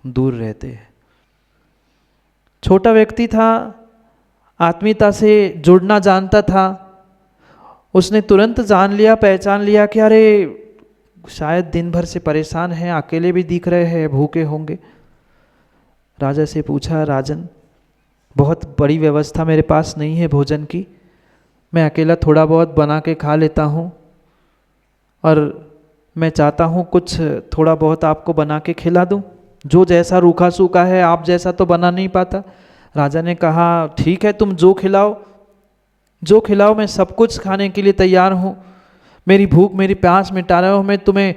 दूर रहते हैं। छोटा व्यक्ति था, आत्मीयता से जुड़ना जानता था। उसने तुरंत जान लिया, पहचान लिया कि अरे शायद दिन भर से परेशान हैं, अकेले भी दिख रहे हैं, भूखे होंगे। राजा से पूछा, राजन बहुत बड़ी व्यवस्था मेरे पास नहीं है भोजन की, मैं अकेला थोड़ा बहुत बना के खा लेता हूँ, और मैं चाहता हूँ कुछ थोड़ा बहुत आपको बना के खिला दूँ, जो जैसा रूखा सूखा है, आप जैसा तो बना नहीं पाता। राजा ने कहा, ठीक है, तुम जो खिलाओ जो खिलाओ, मैं सब कुछ खाने के लिए तैयार हूँ। मेरी भूख मेरी प्यास मिटा रहे हो, मैं तुम्हें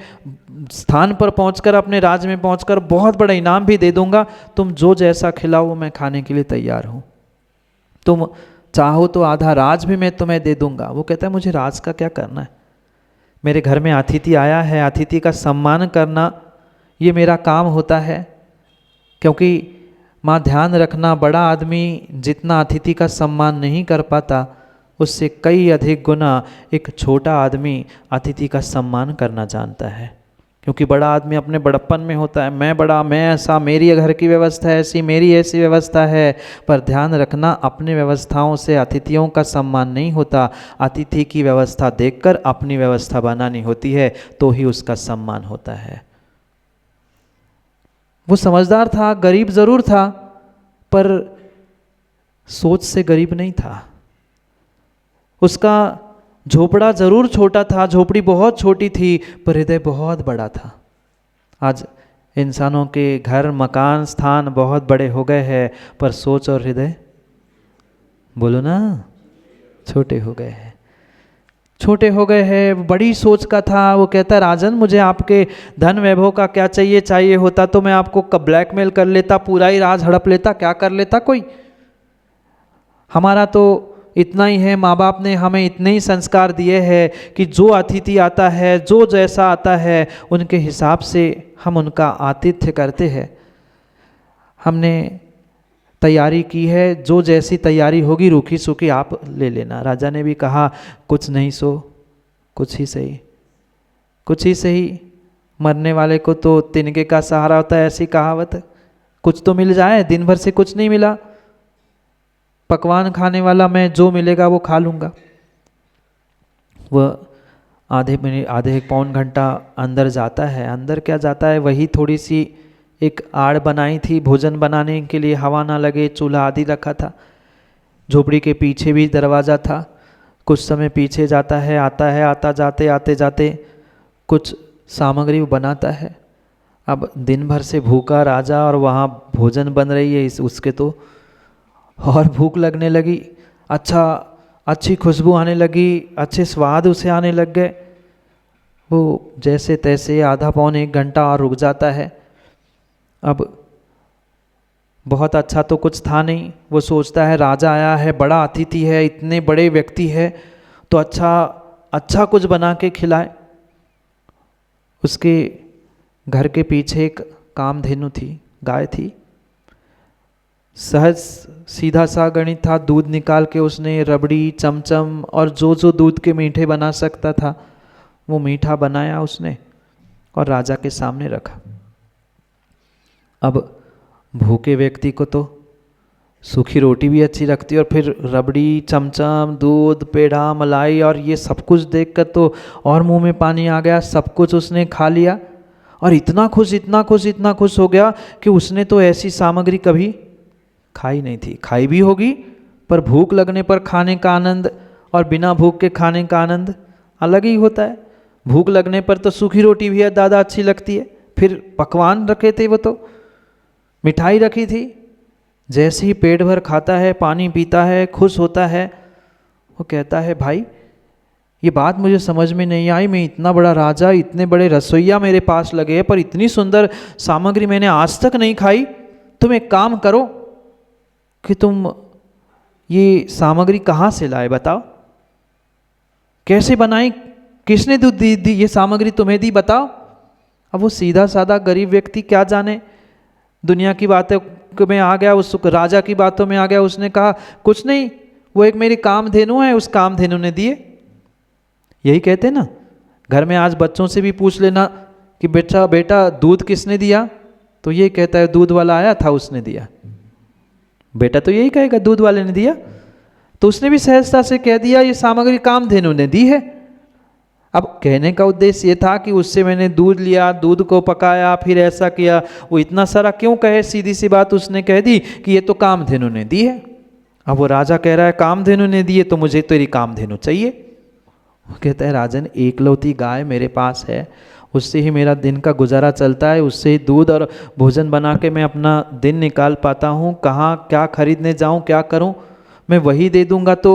स्थान पर पहुंचकर, अपने राज्य में पहुंचकर बहुत बड़ा इनाम भी दे दूंगा, तुम जो जैसा खिलाओ वो मैं खाने के लिए तैयार हूँ। तुम चाहो तो आधा राज भी मैं तुम्हें दे दूंगा। वो कहता है, मुझे राज का क्या करना है, मेरे घर में अतिथि आया है, अतिथि का सम्मान करना ये मेरा काम होता है। क्योंकि माँ ध्यान रखना, बड़ा आदमी जितना अतिथि का सम्मान नहीं कर पाता, उससे कई अधिक गुना एक छोटा आदमी अतिथि का सम्मान करना जानता है। क्योंकि बड़ा आदमी अपने बड़प्पन में होता है, मैं बड़ा, मैं ऐसा, मेरी घर की व्यवस्था ऐसी, मेरी ऐसी व्यवस्था है। पर ध्यान रखना, अपनी व्यवस्थाओं से अतिथियों का सम्मान नहीं होता। अतिथि की व्यवस्था देखकर अपनी व्यवस्था बनानी होती है, तो ही उसका सम्मान होता है। वो समझदार था, गरीब जरूर था, पर सोच से गरीब नहीं था। उसका झोपड़ा जरूर छोटा था, झोपड़ी बहुत छोटी थी, पर हृदय बहुत बड़ा था। आज इंसानों के घर, मकान, स्थान बहुत बड़े हो गए हैं, पर सोच और हृदय, बोलो ना, छोटे हो गए हैं, छोटे हो गए हैं। बड़ी सोच का था। वो कहता है, राजन मुझे आपके धन वैभव का क्या चाहिए, चाहिए होता तो मैं आपको ब्लैकमेल कर लेता, पूरा ही राज हड़प लेता, क्या कर लेता कोई। हमारा तो इतना ही है, माँ बाप ने हमें इतने ही संस्कार दिए हैं कि जो अतिथि आता है, जो जैसा आता है, उनके हिसाब से हम उनका आतिथ्य करते हैं। हमने तैयारी की है, जो जैसी तैयारी होगी रूखी सूखी आप ले लेना। राजा ने भी कहा, कुछ नहीं सो कुछ ही सही, कुछ ही सही, मरने वाले को तो तिनके का सहारा होता है, ऐसी कहावत। कुछ तो मिल जाए, दिन भर से कुछ नहीं मिला, पकवान खाने वाला मैं, जो मिलेगा वो खा लूँगा। वह आधे पौन घंटा अंदर जाता है। अंदर क्या जाता है, वही थोड़ी सी एक आड़ बनाई थी भोजन बनाने के लिए, हवा ना लगे, चूल्हा आदि रखा था। झोपड़ी के पीछे भी दरवाज़ा था। कुछ समय पीछे जाता है, आता जाते कुछ सामग्री वो बनाता है। अब दिन भर से भूखा राजा और वहाँ भोजन बन रही है, उसके तो और भूख लगने लगी। अच्छी खुशबू आने लगी, अच्छे स्वाद उसे आने लग गए। वो जैसे तैसे आधा पौन 1 घंटा और रुक जाता है। अब बहुत अच्छा तो कुछ था नहीं। वो सोचता है राजा आया है, बड़ा अतिथि है, इतने बड़े व्यक्ति है, तो अच्छा कुछ बना के खिलाए। उसके घर के पीछे एक कामधेनु थी, गाय थी। सहज सीधा सा गणित था। दूध निकाल के उसने रबड़ी, चमचम और जो दूध के मीठे बना सकता था वो मीठा बनाया उसने और राजा के सामने रखा। अब भूखे व्यक्ति को तो सूखी रोटी भी अच्छी लगती है और फिर रबड़ी, चमचम, दूध, पेड़ा, मलाई और ये सब कुछ देखकर तो और मुंह में पानी आ गया। सब कुछ उसने खा लिया और इतना खुश हो गया कि उसने तो ऐसी सामग्री कभी खाई नहीं थी। खाई भी होगी पर भूख लगने पर खाने का आनंद और बिना भूख के खाने का आनंद अलग ही होता है। भूख लगने पर तो सूखी रोटी भी ज़्यादा अच्छी लगती है। फिर पकवान रखे थे, वो तो मिठाई रखी थी। जैसे ही पेट भर खाता है, पानी पीता है, खुश होता है, वो कहता है भाई ये बात मुझे समझ में नहीं आई। मैं इतना बड़ा राजा, इतने बड़े रसोइया मेरे पास लगे हैं, पर इतनी सुंदर सामग्री मैंने आज तक नहीं खाई। तुम एक काम करो कि तुम ये सामग्री कहाँ से लाए बताओ, कैसे बनाई, किसने दूध दी ये सामग्री तुम्हें दी बताओ। अब वो सीधा साधा गरीब व्यक्ति क्या जाने, दुनिया की बातों में आ गया, उस राजा की बातों में आ गया। उसने कहा कुछ नहीं, वो एक मेरी कामधेनु है, उस कामधेनु ने दिए। यही कहते ना, घर में आज बच्चों से भी पूछ लेना कि बेटा दूध किसने दिया, तो ये कहता है दूध वाला आया था उसने दिया। बेटा तो यही कहेगा दूध वाले ने दिया। तो उसने भी सहजता से कह दिया ये सामग्री कामधेनु ने दी है। अब कहने का उद्देश्य ये था कि उससे मैंने दूध लिया, दूध को पकाया, फिर ऐसा किया। वो इतना सारा क्यों कहे, सीधी सी बात उसने कह दी कि ये तो कामधेनु ने दी है। अब वो राजा कह रहा है कामधेनु ने दी है तो मुझे तेरी कामधेनु चाहिए। वो कहता है राजन, एकलौती गाय मेरे पास है, उससे ही मेरा दिन का गुजारा चलता है, उससे ही दूध और भोजन बना के मैं अपना दिन निकाल पाता हूँ। कहाँ क्या खरीदने जाऊँ, क्या करूँ, मैं वही दे दूँगा। तो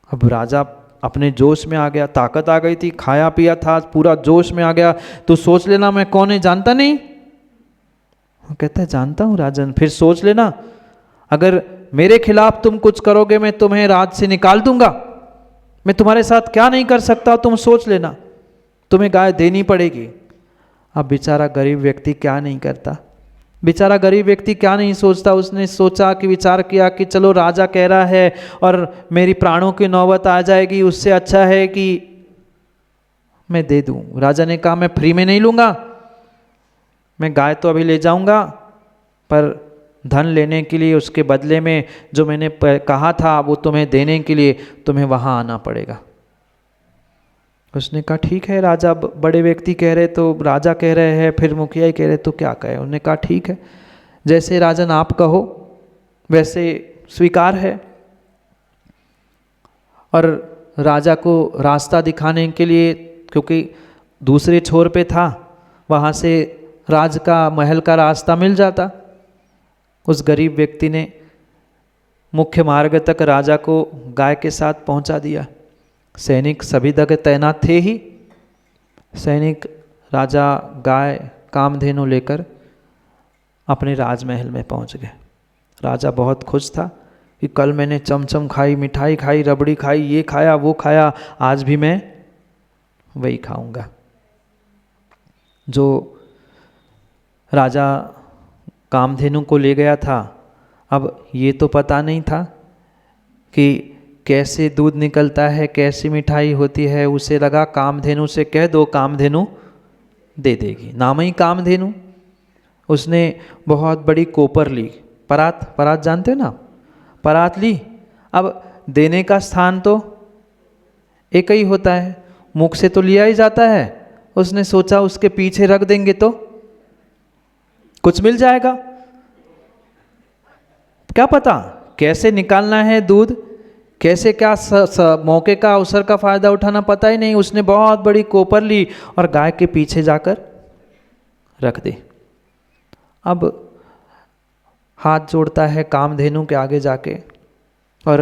अब राजा अपने जोश में आ गया, ताकत आ गई थी, खाया पिया था, पूरा जोश में आ गया। तो सोच लेना मैं कौन है जानता नहीं। वो कहता है जानता हूँ राजन। फिर सोच लेना अगर मेरे खिलाफ तुम कुछ करोगे मैं तुम्हें राज से निकाल दूंगा। मैं तुम्हारे साथ क्या नहीं कर सकता तुम सोच लेना, तुम्हें गाय देनी पड़ेगी। अब बेचारा गरीब व्यक्ति क्या नहीं करता, बेचारा गरीब व्यक्ति क्या नहीं सोचता। उसने सोचा कि विचार किया कि चलो राजा कह रहा है और मेरी प्राणों की नौबत आ जाएगी, उससे अच्छा है कि मैं दे दूं। राजा ने कहा मैं फ्री में नहीं लूँगा, मैं गाय तो अभी ले जाऊंगा, पर धन लेने के लिए उसके बदले में जो मैंने कहा था वो तुम्हें देने के लिए तुम्हें वहाँ आना पड़ेगा। उसने कहा ठीक है राजा, बड़े व्यक्ति कह रहे तो राजा कह रहे हैं, फिर मुखिया ही कह रहे तो क्या कहे। उन्होंने कहा ठीक है, जैसे राजन आप कहो वैसे स्वीकार है। और राजा को रास्ता दिखाने के लिए, क्योंकि दूसरे छोर पे था, वहाँ से राज का महल का रास्ता मिल जाता, उस गरीब व्यक्ति ने मुख्य मार्ग तक राजा को गाय के साथ पहुँचा दिया। सैनिक सभी जगह तैनात थे ही। सैनिक राजा गाय कामधेनु लेकर अपने राजमहल में पहुंच गए। राजा बहुत खुश था कि कल मैंने चमचम खाई, मिठाई खाई, रबड़ी खाई, ये खाया वो खाया, आज भी मैं वही खाऊंगा। जो राजा कामधेनु को ले गया था, अब ये तो पता नहीं था कि कैसे दूध निकलता है, कैसी मिठाई होती है। उसे लगा कामधेनु से कह दो, कामधेनु दे देगी, नाम ही कामधेनु। उसने बहुत बड़ी कोपर ली, परात जानते हो ना, परात ली। अब देने का स्थान तो एक ही होता है, मुख से तो लिया ही जाता है। उसने सोचा उसके पीछे रख देंगे तो कुछ मिल जाएगा, क्या पता कैसे निकालना है दूध, कैसे क्या मौके का अवसर का फ़ायदा उठाना पता ही नहीं, उसने बहुत बड़ी कोपर ली और गाय के पीछे जाकर रख दी। अब हाथ जोड़ता है कामधेनु के आगे जाके और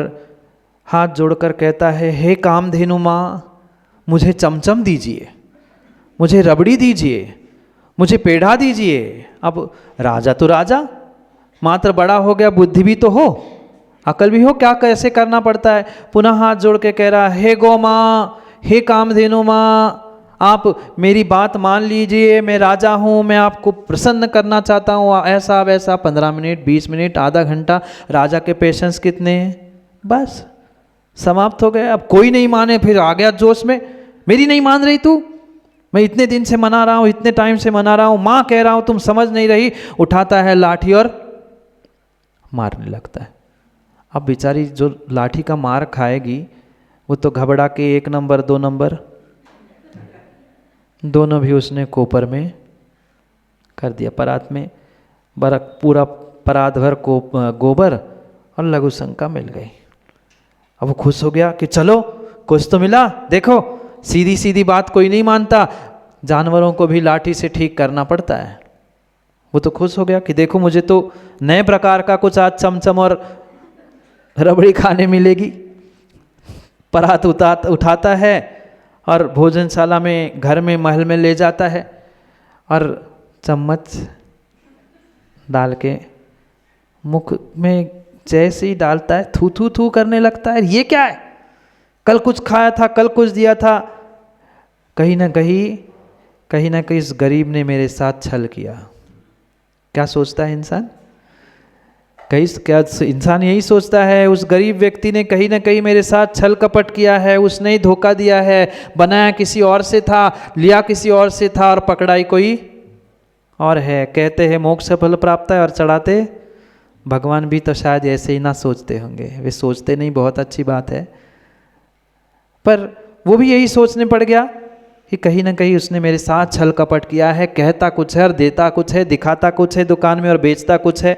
हाथ जोड़कर कहता है, हे कामधेनु माँ, मुझे चमचम दीजिए, मुझे रबड़ी दीजिए, मुझे पेढ़ा दीजिए। अब राजा तो राजा, मात्र बड़ा हो गया, बुद्धि भी तो हो, अकल भी हो, क्या कैसे करना पड़ता है। पुनः हाथ जोड़ के कह रहा, हे गौ माँ, हे कामधेनु माँ, आप मेरी बात मान लीजिए, मैं राजा हूँ, मैं आपको प्रसन्न करना चाहता हूँ, ऐसा वैसा। 15 मिनट, 20 मिनट, आधा घंटा, राजा के पेशेंस कितने हैं, बस समाप्त हो गए। अब कोई नहीं माने, फिर आ गया जोश में, मेरी नहीं मान रही तू, मैं इतने दिन से मना रहा हूँ, इतने टाइम से मना रहा हूँ, माँ कह रहा हूँ, तुम समझ नहीं रही। उठाता है लाठी और मारने लगता है। अब बेचारी जो लाठी का मार खाएगी वो तो घबरा के 1 नंबर 2 नंबर दोनों भी उसने कोपर में कर दिया। परात में पूरा परात भर को गोबर और लघु शंका मिल गई। अब वो खुश हो गया कि चलो कुछ तो मिला, देखो सीधी सीधी बात कोई नहीं मानता, जानवरों को भी लाठी से ठीक करना पड़ता है। वो तो खुश हो गया कि देखो मुझे तो नए प्रकार का कुछ आज चमचम और रबड़ी खाने मिलेगी। परात उठाता है और भोजनशाला में, घर में, महल में ले जाता है और चम्मच डाल के मुख में जैसे ही डालता है थू थू थू करने लगता है। ये क्या है, कल कुछ खाया था, कल कुछ दिया था, कहीं ना कहीं इस गरीब ने मेरे साथ छल किया। क्या सोचता है इंसान, क्या इंसान यही सोचता है, उस गरीब व्यक्ति ने कहीं ना कहीं मेरे साथ छल कपट किया है, उसने ही धोखा दिया है, बनाया किसी और से था, लिया किसी और से था और पकड़ाई कोई और है। कहते हैं मोक्ष फल प्राप्त है और चढ़ाते भगवान भी तो शायद ऐसे ही ना सोचते होंगे। वे सोचते नहीं, बहुत अच्छी बात है, पर वो भी यही सोचने पड़ गया कि कहीं ना कहीं उसने मेरे साथ छल कपट किया है। कहता कुछ है और देता कुछ है, दिखाता कुछ है दुकान में और बेचता कुछ है।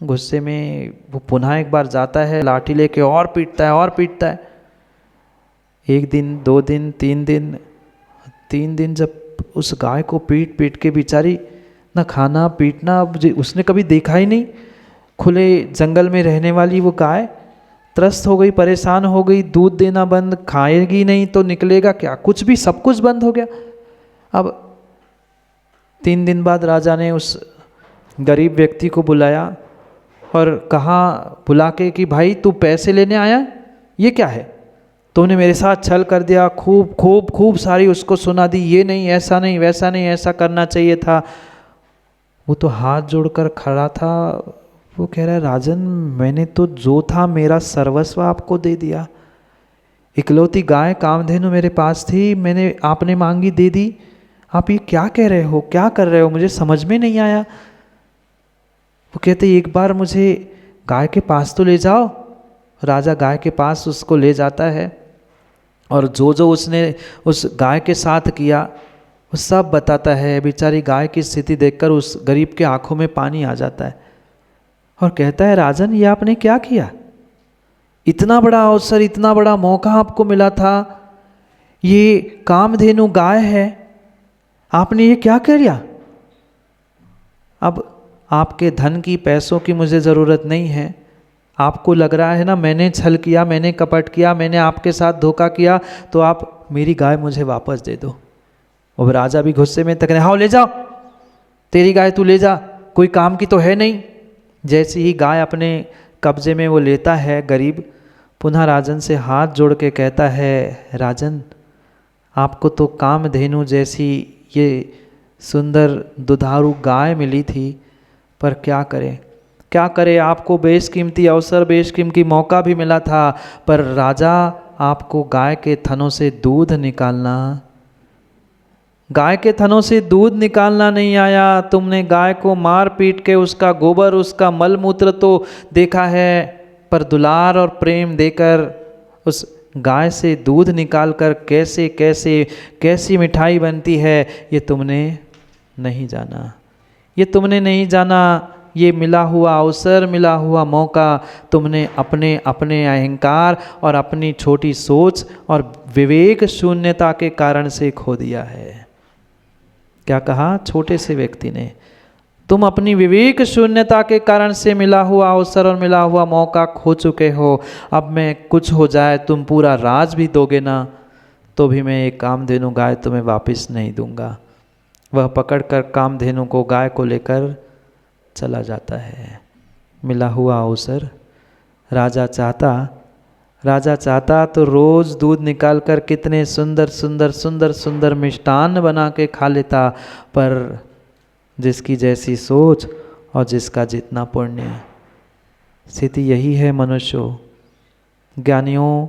गुस्से में वो पुनः एक बार जाता है, लाठी लेके और पीटता है। 1 दिन, 2 दिन, 3 दिन, 3 दिन जब उस गाय को पीट पीट के बेचारी ना खाना पीटना, उसने कभी देखा ही नहीं, खुले जंगल में रहने वाली वो गाय त्रस्त हो गई, परेशान हो गई, दूध देना बंद, खाएगी नहीं तो निकलेगा क्या, कुछ भी, सब कुछ बंद हो गया। अब 3 दिन बाद राजा ने उस गरीब व्यक्ति को बुलाया और कहा बुला के कि भाई तू पैसे लेने आया, ये क्या है, तूने मेरे साथ छल कर दिया। खूब सारी उसको सुना दी, ये नहीं, ऐसा नहीं, वैसा नहीं, ऐसा करना चाहिए था। वो तो हाथ जोड़कर खड़ा था। वो कह रहा है राजन, मैंने तो जो था मेरा सर्वस्व आपको दे दिया, इकलौती गाय कामधेनु मेरे पास थी, आपने मांगी दे दी, आप ये क्या कह रहे हो, क्या कर रहे हो, मुझे समझ में नहीं आया। वो कहते एक बार मुझे गाय के पास तो ले जाओ। राजा गाय के पास उसको ले जाता है और जो उसने उस गाय के साथ किया वो सब बताता है। बेचारी गाय की स्थिति देखकर उस गरीब के आंखों में पानी आ जाता है और कहता है राजन, ये आपने क्या किया, इतना बड़ा अवसर, इतना बड़ा मौका आपको मिला था, ये कामधेनु गाय है, आपने ये क्या कर लिया। अब आपके धन की, पैसों की मुझे ज़रूरत नहीं है, आपको लग रहा है ना मैंने छल किया, मैंने कपट किया, मैंने आपके साथ धोखा किया, तो आप मेरी गाय मुझे वापस दे दो। अब राजा भी गुस्से में तक, हाँ ले जाओ, तेरी गाय तू ले जा, कोई काम की तो है नहीं। जैसे ही गाय अपने कब्जे में वो लेता है गरीब, पुनः राजन से हाथ जोड़ के कहता है राजन, आपको तो कामधेनु जैसी ये सुंदर दुधारू गाय मिली थी, पर क्या करें, आपको बेशकीमती अवसर, बेशकीमती मौका भी मिला था, पर राजा आपको गाय के थनों से दूध निकालना नहीं आया। तुमने गाय को मार पीट के उसका गोबर, उसका मल मूत्र तो देखा है, पर दुलार और प्रेम देकर उस गाय से दूध निकालकर कैसी मिठाई बनती है, ये तुमने नहीं जाना। ये मिला हुआ अवसर, मिला हुआ मौका तुमने अपने अपने अहंकार और अपनी छोटी सोच और विवेक शून्यता के कारण से खो दिया है। क्या कहा छोटे से व्यक्ति ने? तुम अपनी विवेक शून्यता के कारण से मिला हुआ अवसर और मिला हुआ मौका खो चुके हो। अब मैं कुछ हो जाए, तुम पूरा राज भी दोगे ना, तो भी मैं एक कामधेनु गाय तुम्हें वापस नहीं दूंगा। वह पकड़कर कामधेनु को, गाय को लेकर चला जाता है। मिला हुआ अवसर राजा चाहता तो रोज दूध निकाल कर कितने सुंदर सुंदर सुंदर सुंदर मिष्टान्न बना के खा लेता, पर जिसकी जैसी सोच और जिसका जितना पुण्य। स्थिति यही है मनुष्यों, ज्ञानियों,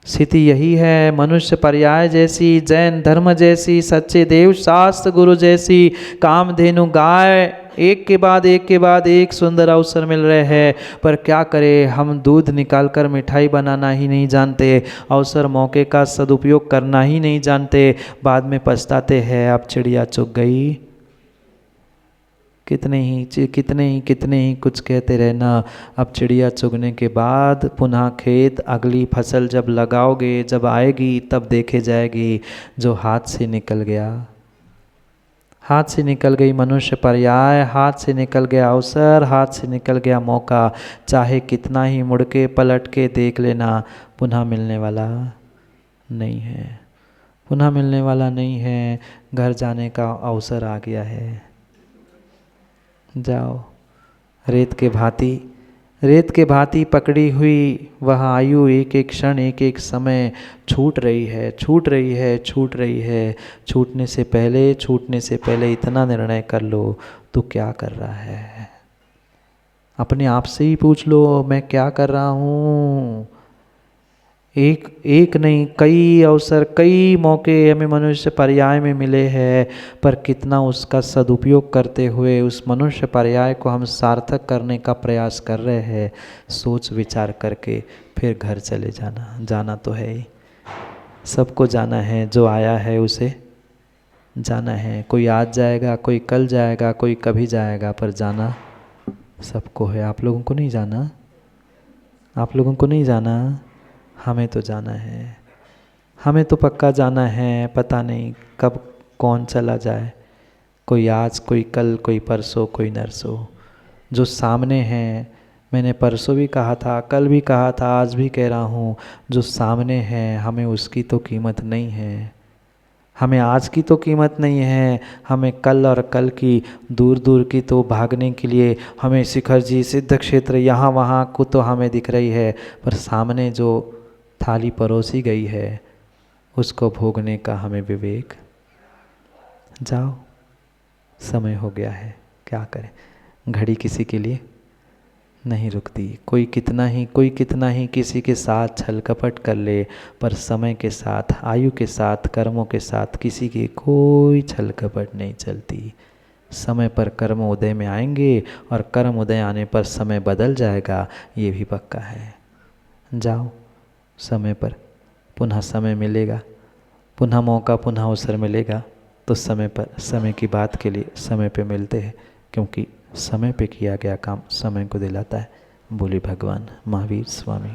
स्थिति यही है। मनुष्य पर्याय जैसी, जैन धर्म जैसी, सच्चे देव शास्त्र गुरु जैसी कामधेनु गाय एक के बाद एक सुंदर अवसर मिल रहे हैं, पर क्या करें, हम दूध निकालकर मिठाई बनाना ही नहीं जानते, अवसर मौके का सदुपयोग करना ही नहीं जानते, बाद में पछताते हैं अब चिड़िया चुग गई। कितने ही कुछ कहते रहना, अब चिड़िया चुगने के बाद पुनः खेत अगली फसल जब लगाओगे, जब आएगी तब देखे जाएगी जो हाथ से निकल गया। हाथ से निकल गई मनुष्य पर्याय, हाथ से निकल गया अवसर, हाथ से निकल गया मौका, चाहे कितना ही मुड़ के पलट के देख लेना, पुनः मिलने वाला नहीं है, पुनः मिलने वाला नहीं है। घर जाने का अवसर आ गया है, जाओ। रेत के भांति पकड़ी हुई वह आयु एक एक क्षण, एक एक समय छूट रही है। छूटने से पहले इतना निर्णय कर लो, तू क्या कर रहा है? अपने आप से ही पूछ लो, मैं क्या कर रहा हूँ? एक नहीं, कई अवसर, कई मौके हमें मनुष्य पर्याय में मिले हैं, पर कितना उसका सदुपयोग करते हुए उस मनुष्य पर्याय को हम सार्थक करने का प्रयास कर रहे हैं। सोच विचार करके फिर घर चले जाना तो है ही, सबको जाना है, जो आया है उसे जाना है। कोई आज जाएगा, कोई कल जाएगा, कोई कभी जाएगा, पर जाना सबको है। आप लोगों को नहीं जाना, हमें तो जाना है, हमें तो पक्का जाना है। पता नहीं कब कौन चला जाए, कोई आज, कोई कल, कोई परसों, कोई नरसों। जो सामने है, मैंने परसों भी कहा था, कल भी कहा था, आज भी कह रहा हूँ, जो सामने है हमें उसकी तो कीमत नहीं है, हमें आज की तो कीमत नहीं है, हमें कल और कल की, दूर दूर की तो भागने के लिए हमें शिखर जी, सिद्ध क्षेत्र, यहाँ वहाँ को तो हमें दिख रही है, पर सामने जो थाली परोसी गई है उसको भोगने का हमें विवेक। जाओ, समय हो गया है, क्या करें। घड़ी किसी के लिए नहीं रुकती। कोई कितना ही किसी के साथ छल कपट कर ले, पर समय के साथ, आयु के साथ, कर्मों के साथ किसी की कोई छल कपट नहीं चलती। समय पर कर्म उदय में आएंगे और कर्म उदय आने पर समय बदल जाएगा, ये भी पक्का है। जाओ, समय पर पुनः समय मिलेगा, पुनः मौका, पुनः अवसर मिलेगा तो समय पर, समय की बात के लिए समय पे मिलते हैं, क्योंकि समय पे किया गया काम समय को दिलाता है। बोले भगवान महावीर स्वामी।